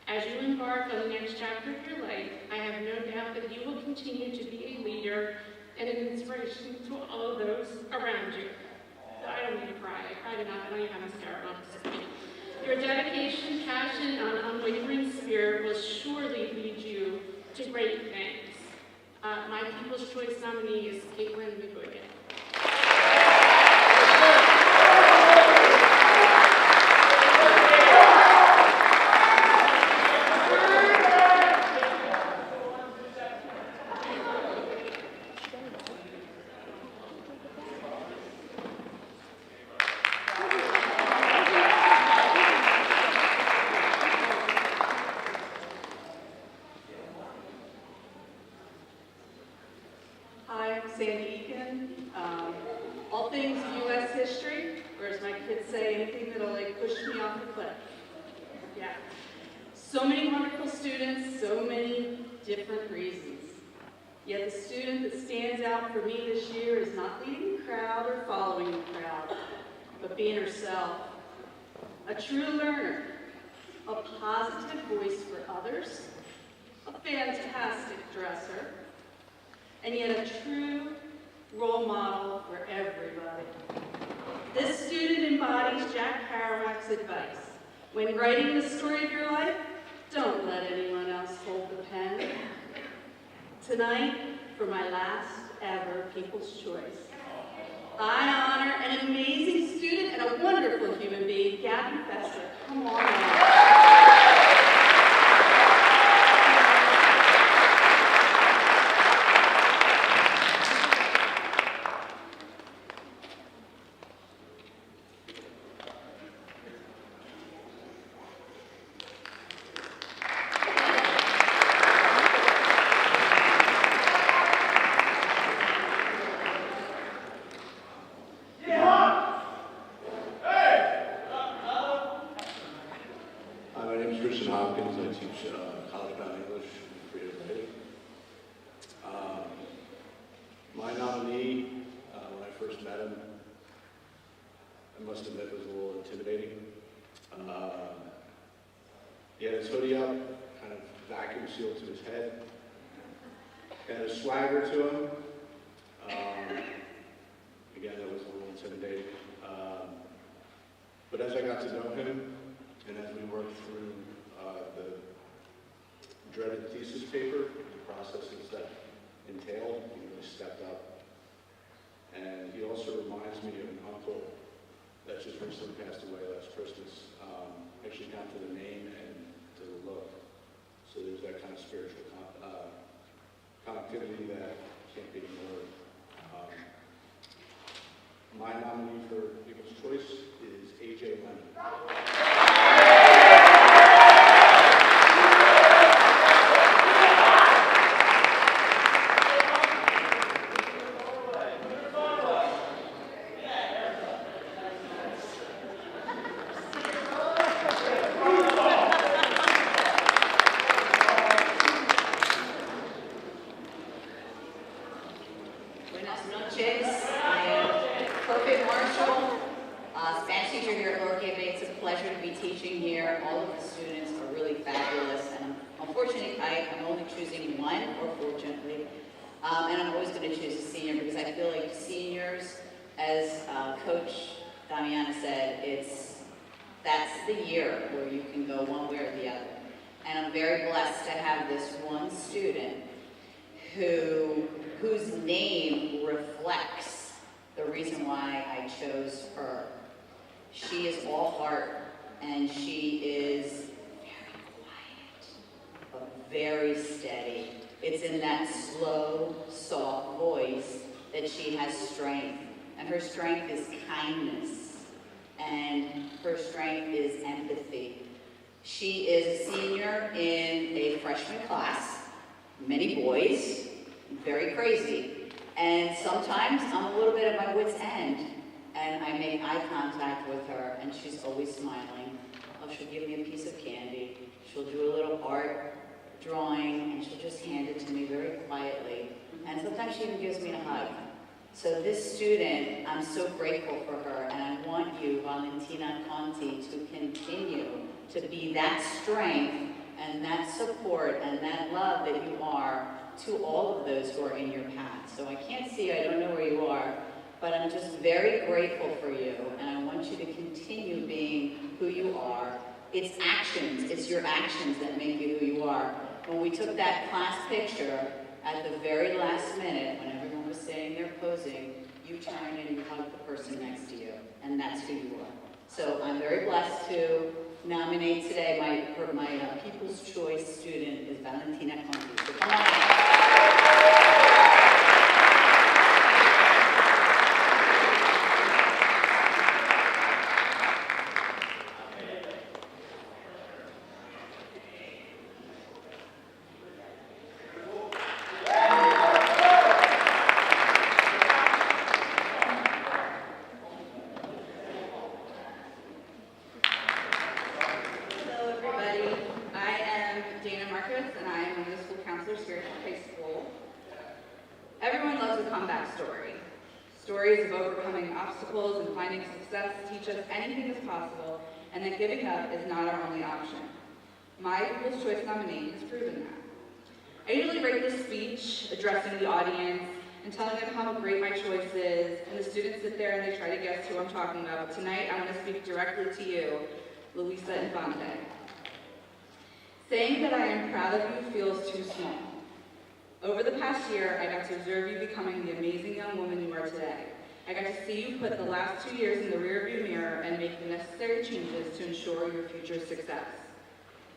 As you embark on the next chapter of your life, I have no doubt that you will continue to be a leader and an inspiration to all of those around you. I don't need to cry. I cried enough. I don't even have mascara on. Your dedication, passion, and unwavering spirit will surely lead you to great things. My People's Choice nominee is Caitlin McGuigan. All things U.S. history, or as my kids say, anything that'll push me off the cliff. Yeah. So many wonderful students, so many different reasons. Yet the student that stands out for me this year is not leading the crowd or following the crowd, but being herself. A true learner, a positive voice for others, a fantastic dresser, and yet a true role model for everybody. This student embodies Jack Kerouac's advice. When writing the story of your life, don't let anyone else hold the pen. Tonight, for my last ever People's Choice, I honor an amazing student and a wonderful human being, Gabby Fester. Come on out. I'm must admit was a little intimidating. He had his hoodie up, kind of vacuum sealed to his head. He had a swagger to him. Again, that was a little intimidating. But as I got to know him, and as we worked through the dreaded thesis paper, the processes that entailed, he really stepped up. And he also reminds me of an uncle that just recently passed away last Christmas, actually down to the name and to the look. So there's that kind of spiritual connectivity that can't be ignored. My nominee for People's Choice is A.J. Lemon. Buenas noches. I am Perfect Marshall, Spanish teacher here at Lower Cape Bay. It's a pleasure to be teaching here. All of the students are really fabulous, and unfortunately, I'm only choosing one, or fortunately, and I'm always going to choose a senior because I feel like seniors, as Coach Damiana said, that's the year where you can go one way or the other. And I'm very blessed to have this one student whose name reflects the reason why I chose her. She is all heart, and she is very quiet, but very steady. It's in that slow, soft voice that she has strength, and her strength is kindness, and her strength is empathy. She is a senior in a freshman class, many boys, very crazy. And sometimes I'm a little bit at my wit's end, and I make eye contact with her, and she's always smiling. Oh, she'll give me a piece of candy. She'll do a little art drawing, and she'll just hand it to me very quietly. And sometimes she even gives me a hug. So this student, I'm so grateful for her, and I want you, Valentina Conti, to continue to be that strength and that support and that love that you are to all of those who are in your path. So I can't see, I don't know where you are, but I'm just very grateful for you, and I want you to continue being who you are. It's actions, it's your actions that make you who you are. When we took that class picture at the very last minute, when everyone was sitting there posing, you turned and you hugged the person next to you, and that's who you are. So I'm very blessed to nominate today my People's Choice student is Valentina Conti. So come on. Everyone loves a comeback story. Stories of overcoming obstacles and finding success teach us anything is possible, and that giving up is not our only option. My People's Choice nominee has proven that. I usually write this speech addressing the audience and telling them how great my choice is, and the students sit there and they try to guess who I'm talking about. But tonight, I want to speak directly to you, Luisa Infante. Saying that I am proud of you feels too small. Over the past year, I got to observe you becoming the amazing young woman you are today. I got to see you put the last 2 years in the rearview mirror and make the necessary changes to ensure your future success.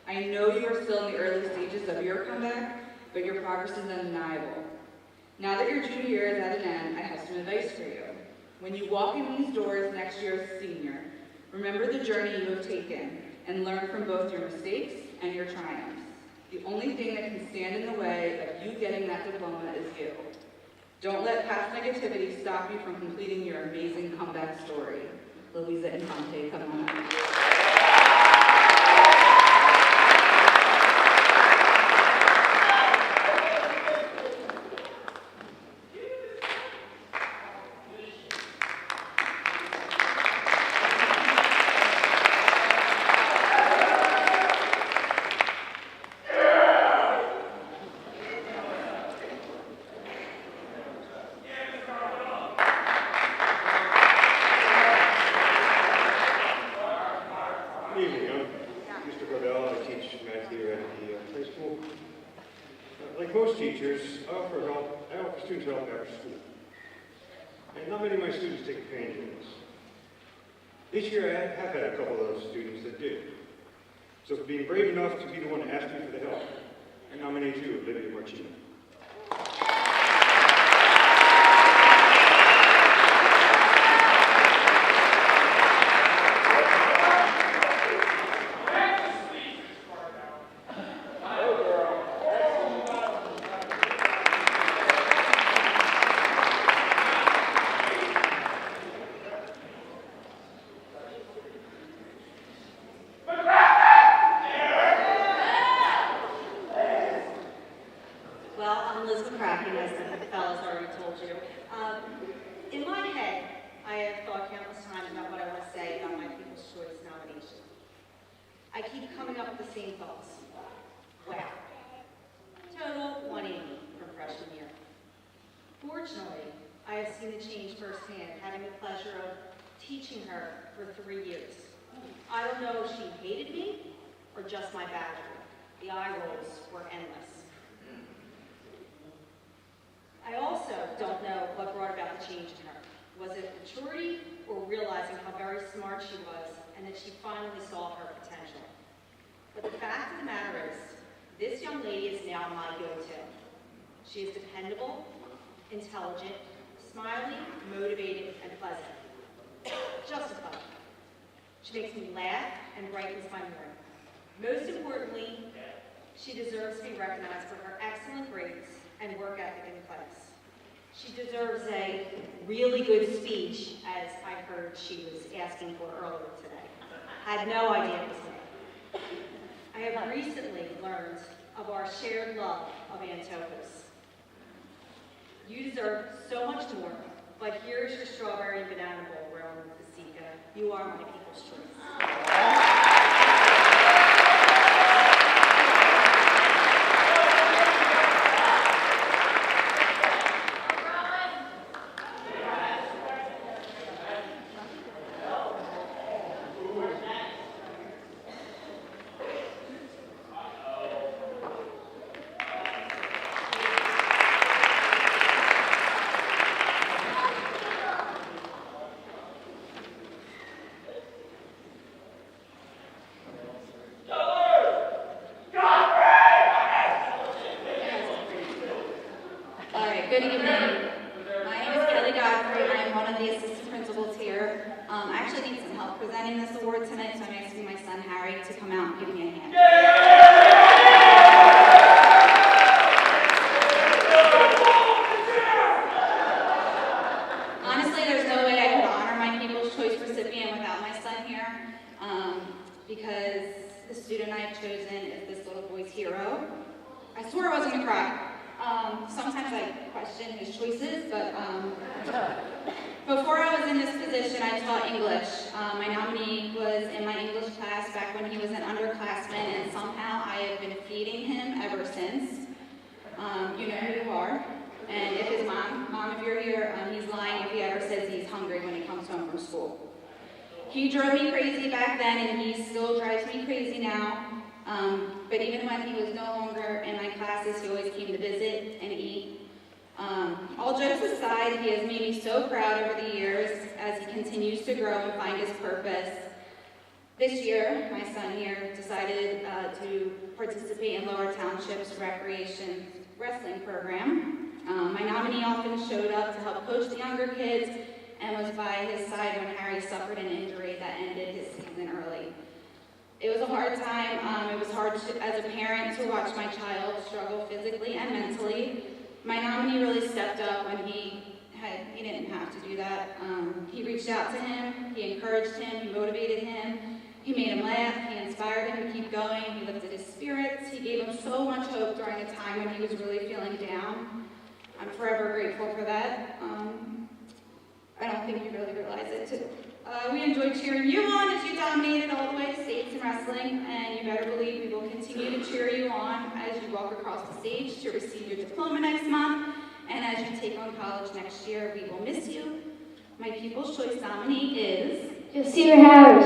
I know you are still in the early stages of your comeback, but your progress is undeniable. Now that your junior year is at an end, I have some advice for you. When you walk in these doors next year as a senior, remember the journey you have taken and learn from both your mistakes and your triumphs. The only thing that can stand in the way of you getting that diploma is you. Don't let past negativity stop you from completing your amazing comeback story. Luisa Infante, come on up. teachers, I offer students help after school. And not many of my students take advantage of this. This year I have had a couple of those students that did. So for being brave enough to be the one to ask me for the help, I nominate you, Olivia Marchino. In my head, I have thought countless times about what I want to say about my People's Choice nomination. I keep coming up with the same thoughts. Wow. Total 180 from freshman year. Fortunately, I have seen the change firsthand, having the pleasure of teaching her for 3 years. I don't know if she hated me or just my badger. The eye rolls were endless. I also don't know what brought about the change in her. Was it maturity or realizing how very smart she was and that she finally saw her potential? But the fact of the matter is, this young lady is now my go-to. She is dependable, intelligent, smiling, motivated, and pleasant. Just a fun. She makes me laugh and brightens my morning. Most importantly, she deserves to be recognized for her excellent grades and work ethic in class. She deserves a really good speech, as I heard she was asking for earlier today. Had no idea it was me. I have recently learned of our shared love of Antofas. You deserve so much more, but here's your strawberry and banana bowl, Rowan Fasika. You are my People's Choice. Good evening. My name is Kelly Godfrey. I am one of the assistant principals here. I actually need some help presenting this award tonight, so I'm asking my son Harry to come out and give me a hand. Honestly, there's no way I could honor my People's Choice recipient without my son here, because the student I've chosen is this little boy's hero. I swore I wasn't going to cry. Sometimes I question his choices, but before I was in this position, I taught English. My nominee was in my English class back when he was an underclassman, and somehow I have been feeding him ever since. You know who you are. And if his mom, if you're here, he's lying if he ever says he's hungry when he comes home from school. He drove me crazy back then, and he still drives me crazy now. But even when he was no longer in my classes, he always came to visit and eat. All jokes aside, he has made me so proud over the years as he continues to grow and find his purpose. This year, my son here decided to participate in Lower Township's recreation wrestling program. My nominee often showed up to help coach the younger kids and was by his side when Harry suffered an injury that ended his season early. It was a hard time. It was hard as a parent to watch my child struggle physically and mentally. My nominee really stepped up when he didn't have to do that. He reached out to him, he encouraged him, he motivated him, he made him laugh, he inspired him to keep going, he lifted his spirits, he gave him so much hope during a time when he was really feeling down. I'm forever grateful for that. I don't think you really realize it too. We enjoyed cheering you on as you dominated all the way to states in wrestling, and you better believe we will continue to cheer you on as you walk across the stage to receive your diploma next month, and as you take on college next year. We will miss you. My People's Choice nominee is... Josina Harris.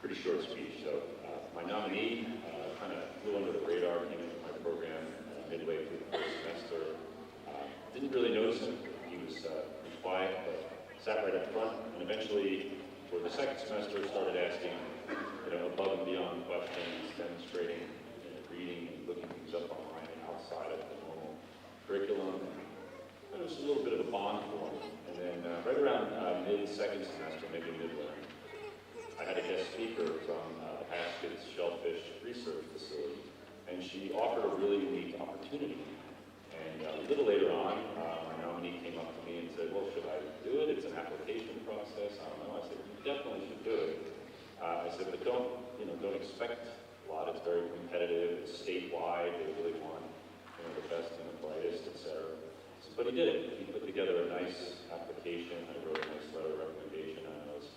pretty short speech. So my nominee kind of flew under the radar, came into my program midway through the first semester. Didn't really notice him. He was quiet, but sat right up front, and eventually, for the second semester, started asking, above and beyond questions, demonstrating, reading and looking things up online and outside of the normal curriculum. And it was a little bit of a bond for him. And then right around mid-second semester, maybe midway, I had a guest speaker from Haskell's Shellfish Research Facility, and she offered a really unique opportunity. And a little later on, my nominee came up to me and said, well, should I do it? It's an application process. I don't know. I said, you definitely should do it. I said, but don't expect a lot. It's very competitive. It's statewide. They really want the best and the brightest, etc. But he did it. He put together a nice application. I wrote a nice letter of recommendation, and I was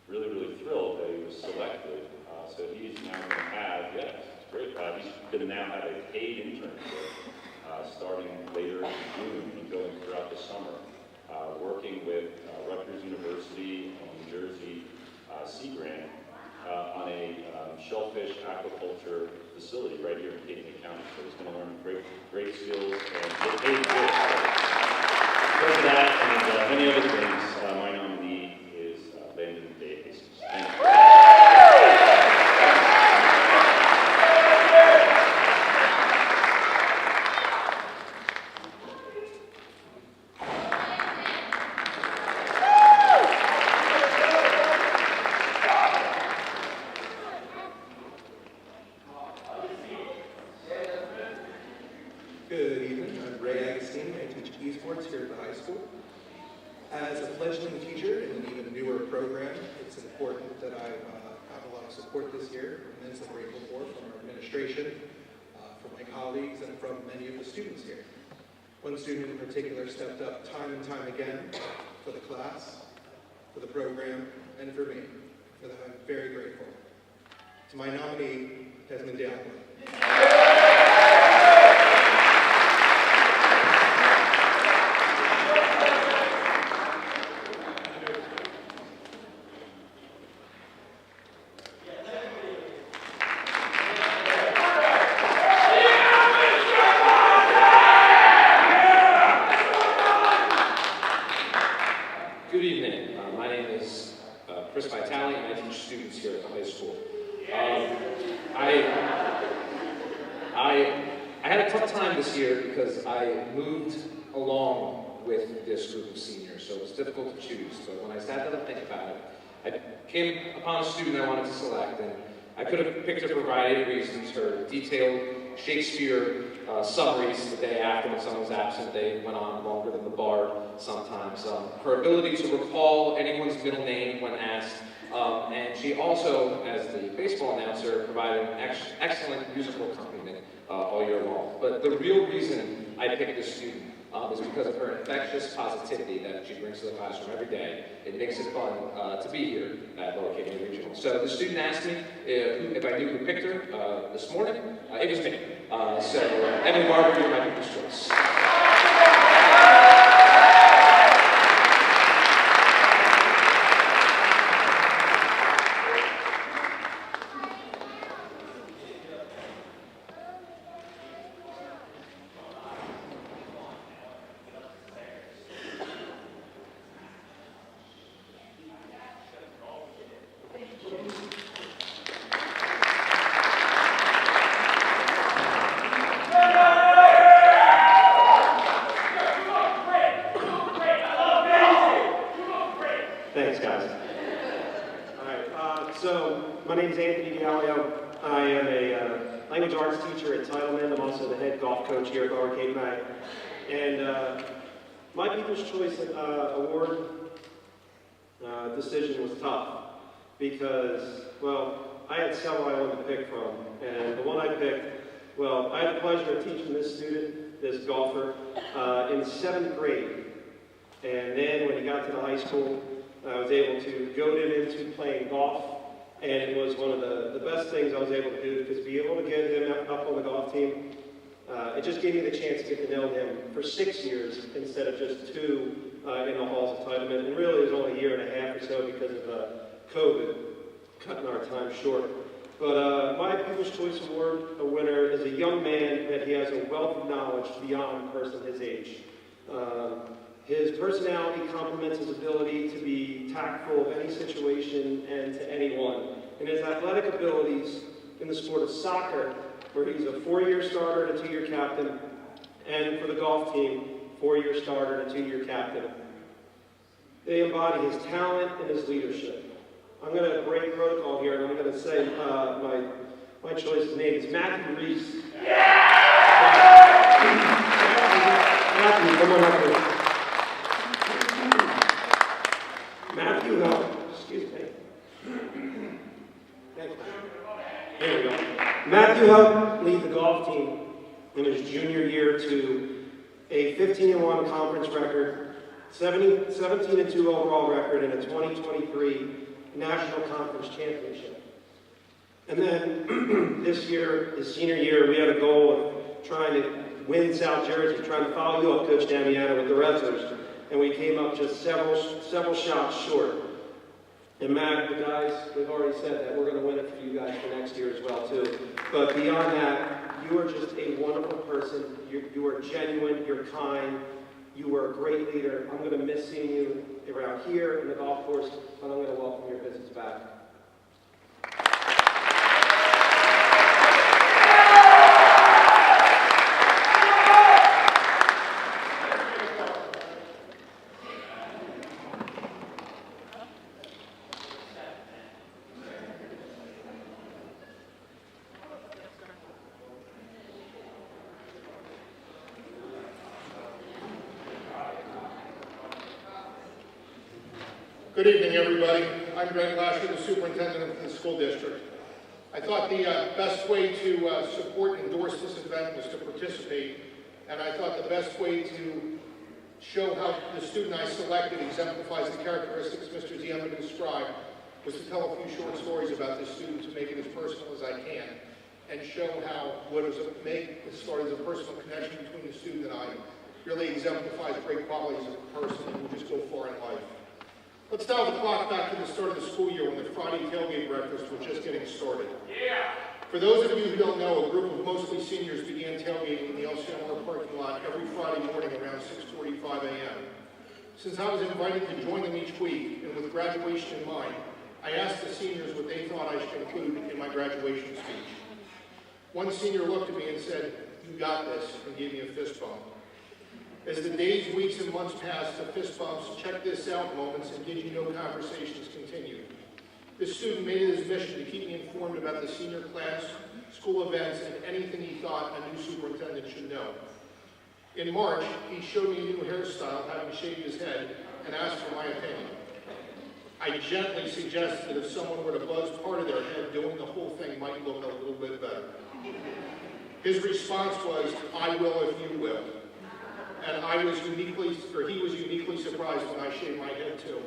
really, really thrilled that he was selected. So he's now going to have, it's great. He's going to now have a paid internship starting later in June and going throughout the summer, working with Rutgers University and New Jersey Sea Grant on a shellfish aquaculture facility right here in Cape May County. So he's going to learn great skills and get paid for it. Because of that and many other things, my nominee is Landon Davis. Thank you. As a fledgling teacher in an even newer program, it's important that I have a lot of support this year, and this I'm grateful for from our administration, from my colleagues, and from many of the students here. One student in particular stepped up time and time again for the class, for the program, and for me. For that, I'm very grateful. To my nominee, Desmond Dale. I had a tough time this year because I moved along with this group of seniors, so it was difficult to choose. So when I sat down to think about it, I came upon a student I wanted to select, and I could have picked her for a variety of reasons. Her detailed Shakespeare summaries the day after when someone was absent, they went on longer than the bard sometimes. Her ability to recall anyone's middle name when asked, and she also, as the baseball announcer, provided an excellent musical accompaniment all year long. But the real reason I picked this student is because of her infectious positivity that she brings to the classroom every day. It makes it fun to be here at Lower Cape May Regional. So the student asked me if I knew who picked her this morning. It was me. So Emily Barber, you're my people's choice. Thanks, guys. All right, so my name is Anthony Diallo. I am a language arts teacher at Titleman. I'm also the head golf coach here at Lower Cape May. And my People's Choice Award decision was tough because, well, I had several I wanted to pick from. And the one I picked, well, I had the pleasure of teaching this student, this golfer, in 7th grade. And then when he got to the high school, I was able to goad him into playing golf, and it was one of the best things I was able to do, because to be able to get him up on the golf team, it just gave me the chance to get to know him for 6 years instead of just 2 in the halls of Titleman. And really it was only a year and a half or so because of COVID. cutting our time short. But my People's Choice Award winner is a young man that he has a wealth of knowledge beyond a person his age. His personality complements his ability to be tactful of any situation and to anyone. And his athletic abilities in the sport of soccer, where he's a 4-year starter and a 2-year captain, and for the golf team, 4-year starter and a 2-year captain. They embody his talent and his leadership. I'm going to break protocol here, and I'm going to say my choice's name is Matthew Reese. Matthew, come on up here. Matthew helped, excuse me. There we go. Matthew helped lead the golf team in his junior year to a 15-1 conference record, 17-2 overall record, and a 2023 National Conference Championship. And then this year, his senior year, we had a goal of trying to win South Jersey, trying to follow you up, Coach Damiano, with the wrestlers. And we came up just several shots short. And Matt, the guys, they've already said that we're going to win it for you guys for next year as well, too. But beyond that, you are just a wonderful person. You are genuine, you're kind, you were a great leader. I'm going to miss seeing you around here in the golf course, but I'm going to welcome your visits back. Good evening, everybody. I'm Greg Lasher, the superintendent of the school district. I thought the best way to support and endorse this event was to participate, and I thought the best way to show how the student I selected exemplifies the characteristics Mr. Ziemba described was to tell a few short stories about this student to make it as personal as I can, and show how what is started as a personal connection between the student and I really exemplifies great qualities of a person who will just go far in life. Let's dial the clock back to the start of the school year when the Friday tailgate breakfast was just getting started. Yeah. For those of you who don't know, a group of mostly seniors began tailgating in the LCMR parking lot every Friday morning around 6:45 a.m. Since I was invited to join them each week, and with graduation in mind, I asked the seniors what they thought I should include in my graduation speech. One senior looked at me and said, "You got this," and gave me a fist bump. As the days, weeks, and months passed, the fist bumps, check this out moments, and did you know conversations continued. This student made it his mission to keep me informed about the senior class, school events, and anything he thought a new superintendent should know. In March, he showed me a new hairstyle, having shaved his head, and asked for my opinion. I gently suggested that if someone were to buzz part of their head, doing the whole thing might look a little bit better. His response was, "I will if you will." And he was uniquely surprised when I shaved my head too.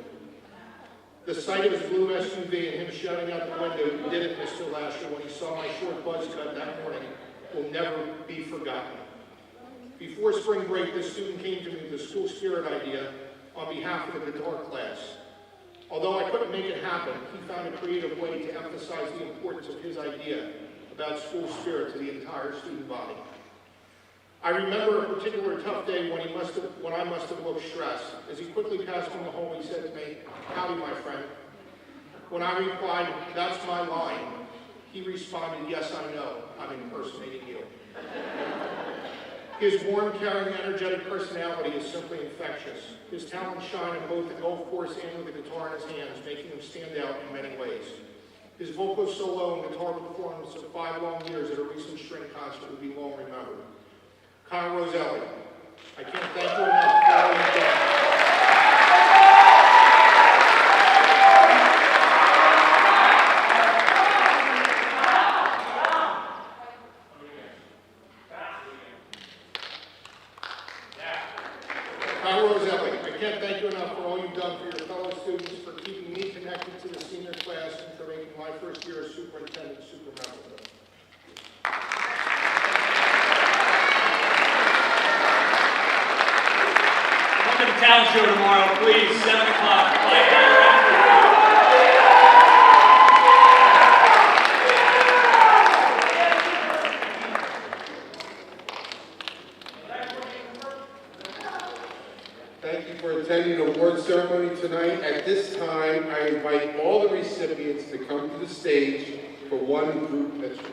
The sight of his blue SUV and him shouting out the window, "Did it, Mr. Lasher," when he saw my short buzz cut that morning will never be forgotten. Before spring break, this student came to me with a school spirit idea on behalf of the guitar class. Although I couldn't make it happen, he found a creative way to emphasize the importance of his idea about school spirit to the entire student body. I remember a particular tough day when I must have looked stressed. As he quickly passed me in the hall, he said to me, "Howdy, my friend." When I replied, "That's my line," he responded, "Yes, I know. I'm impersonating you." His warm, caring, energetic personality is simply infectious. His talents shine on both the golf course and with the guitar in his hands, making him stand out in many ways. His vocal solo and guitar performance of 5 long years at a recent string concert will be long remembered. Connor Roselli, I can't thank you enough for all you've done. Connor Roselli, I can't thank you enough for all you've done for your fellow students, for keeping me connected to the senior class, and for making my first year as superintendent super memorable. Talent show tomorrow, please, 7 o'clock. for one group picture.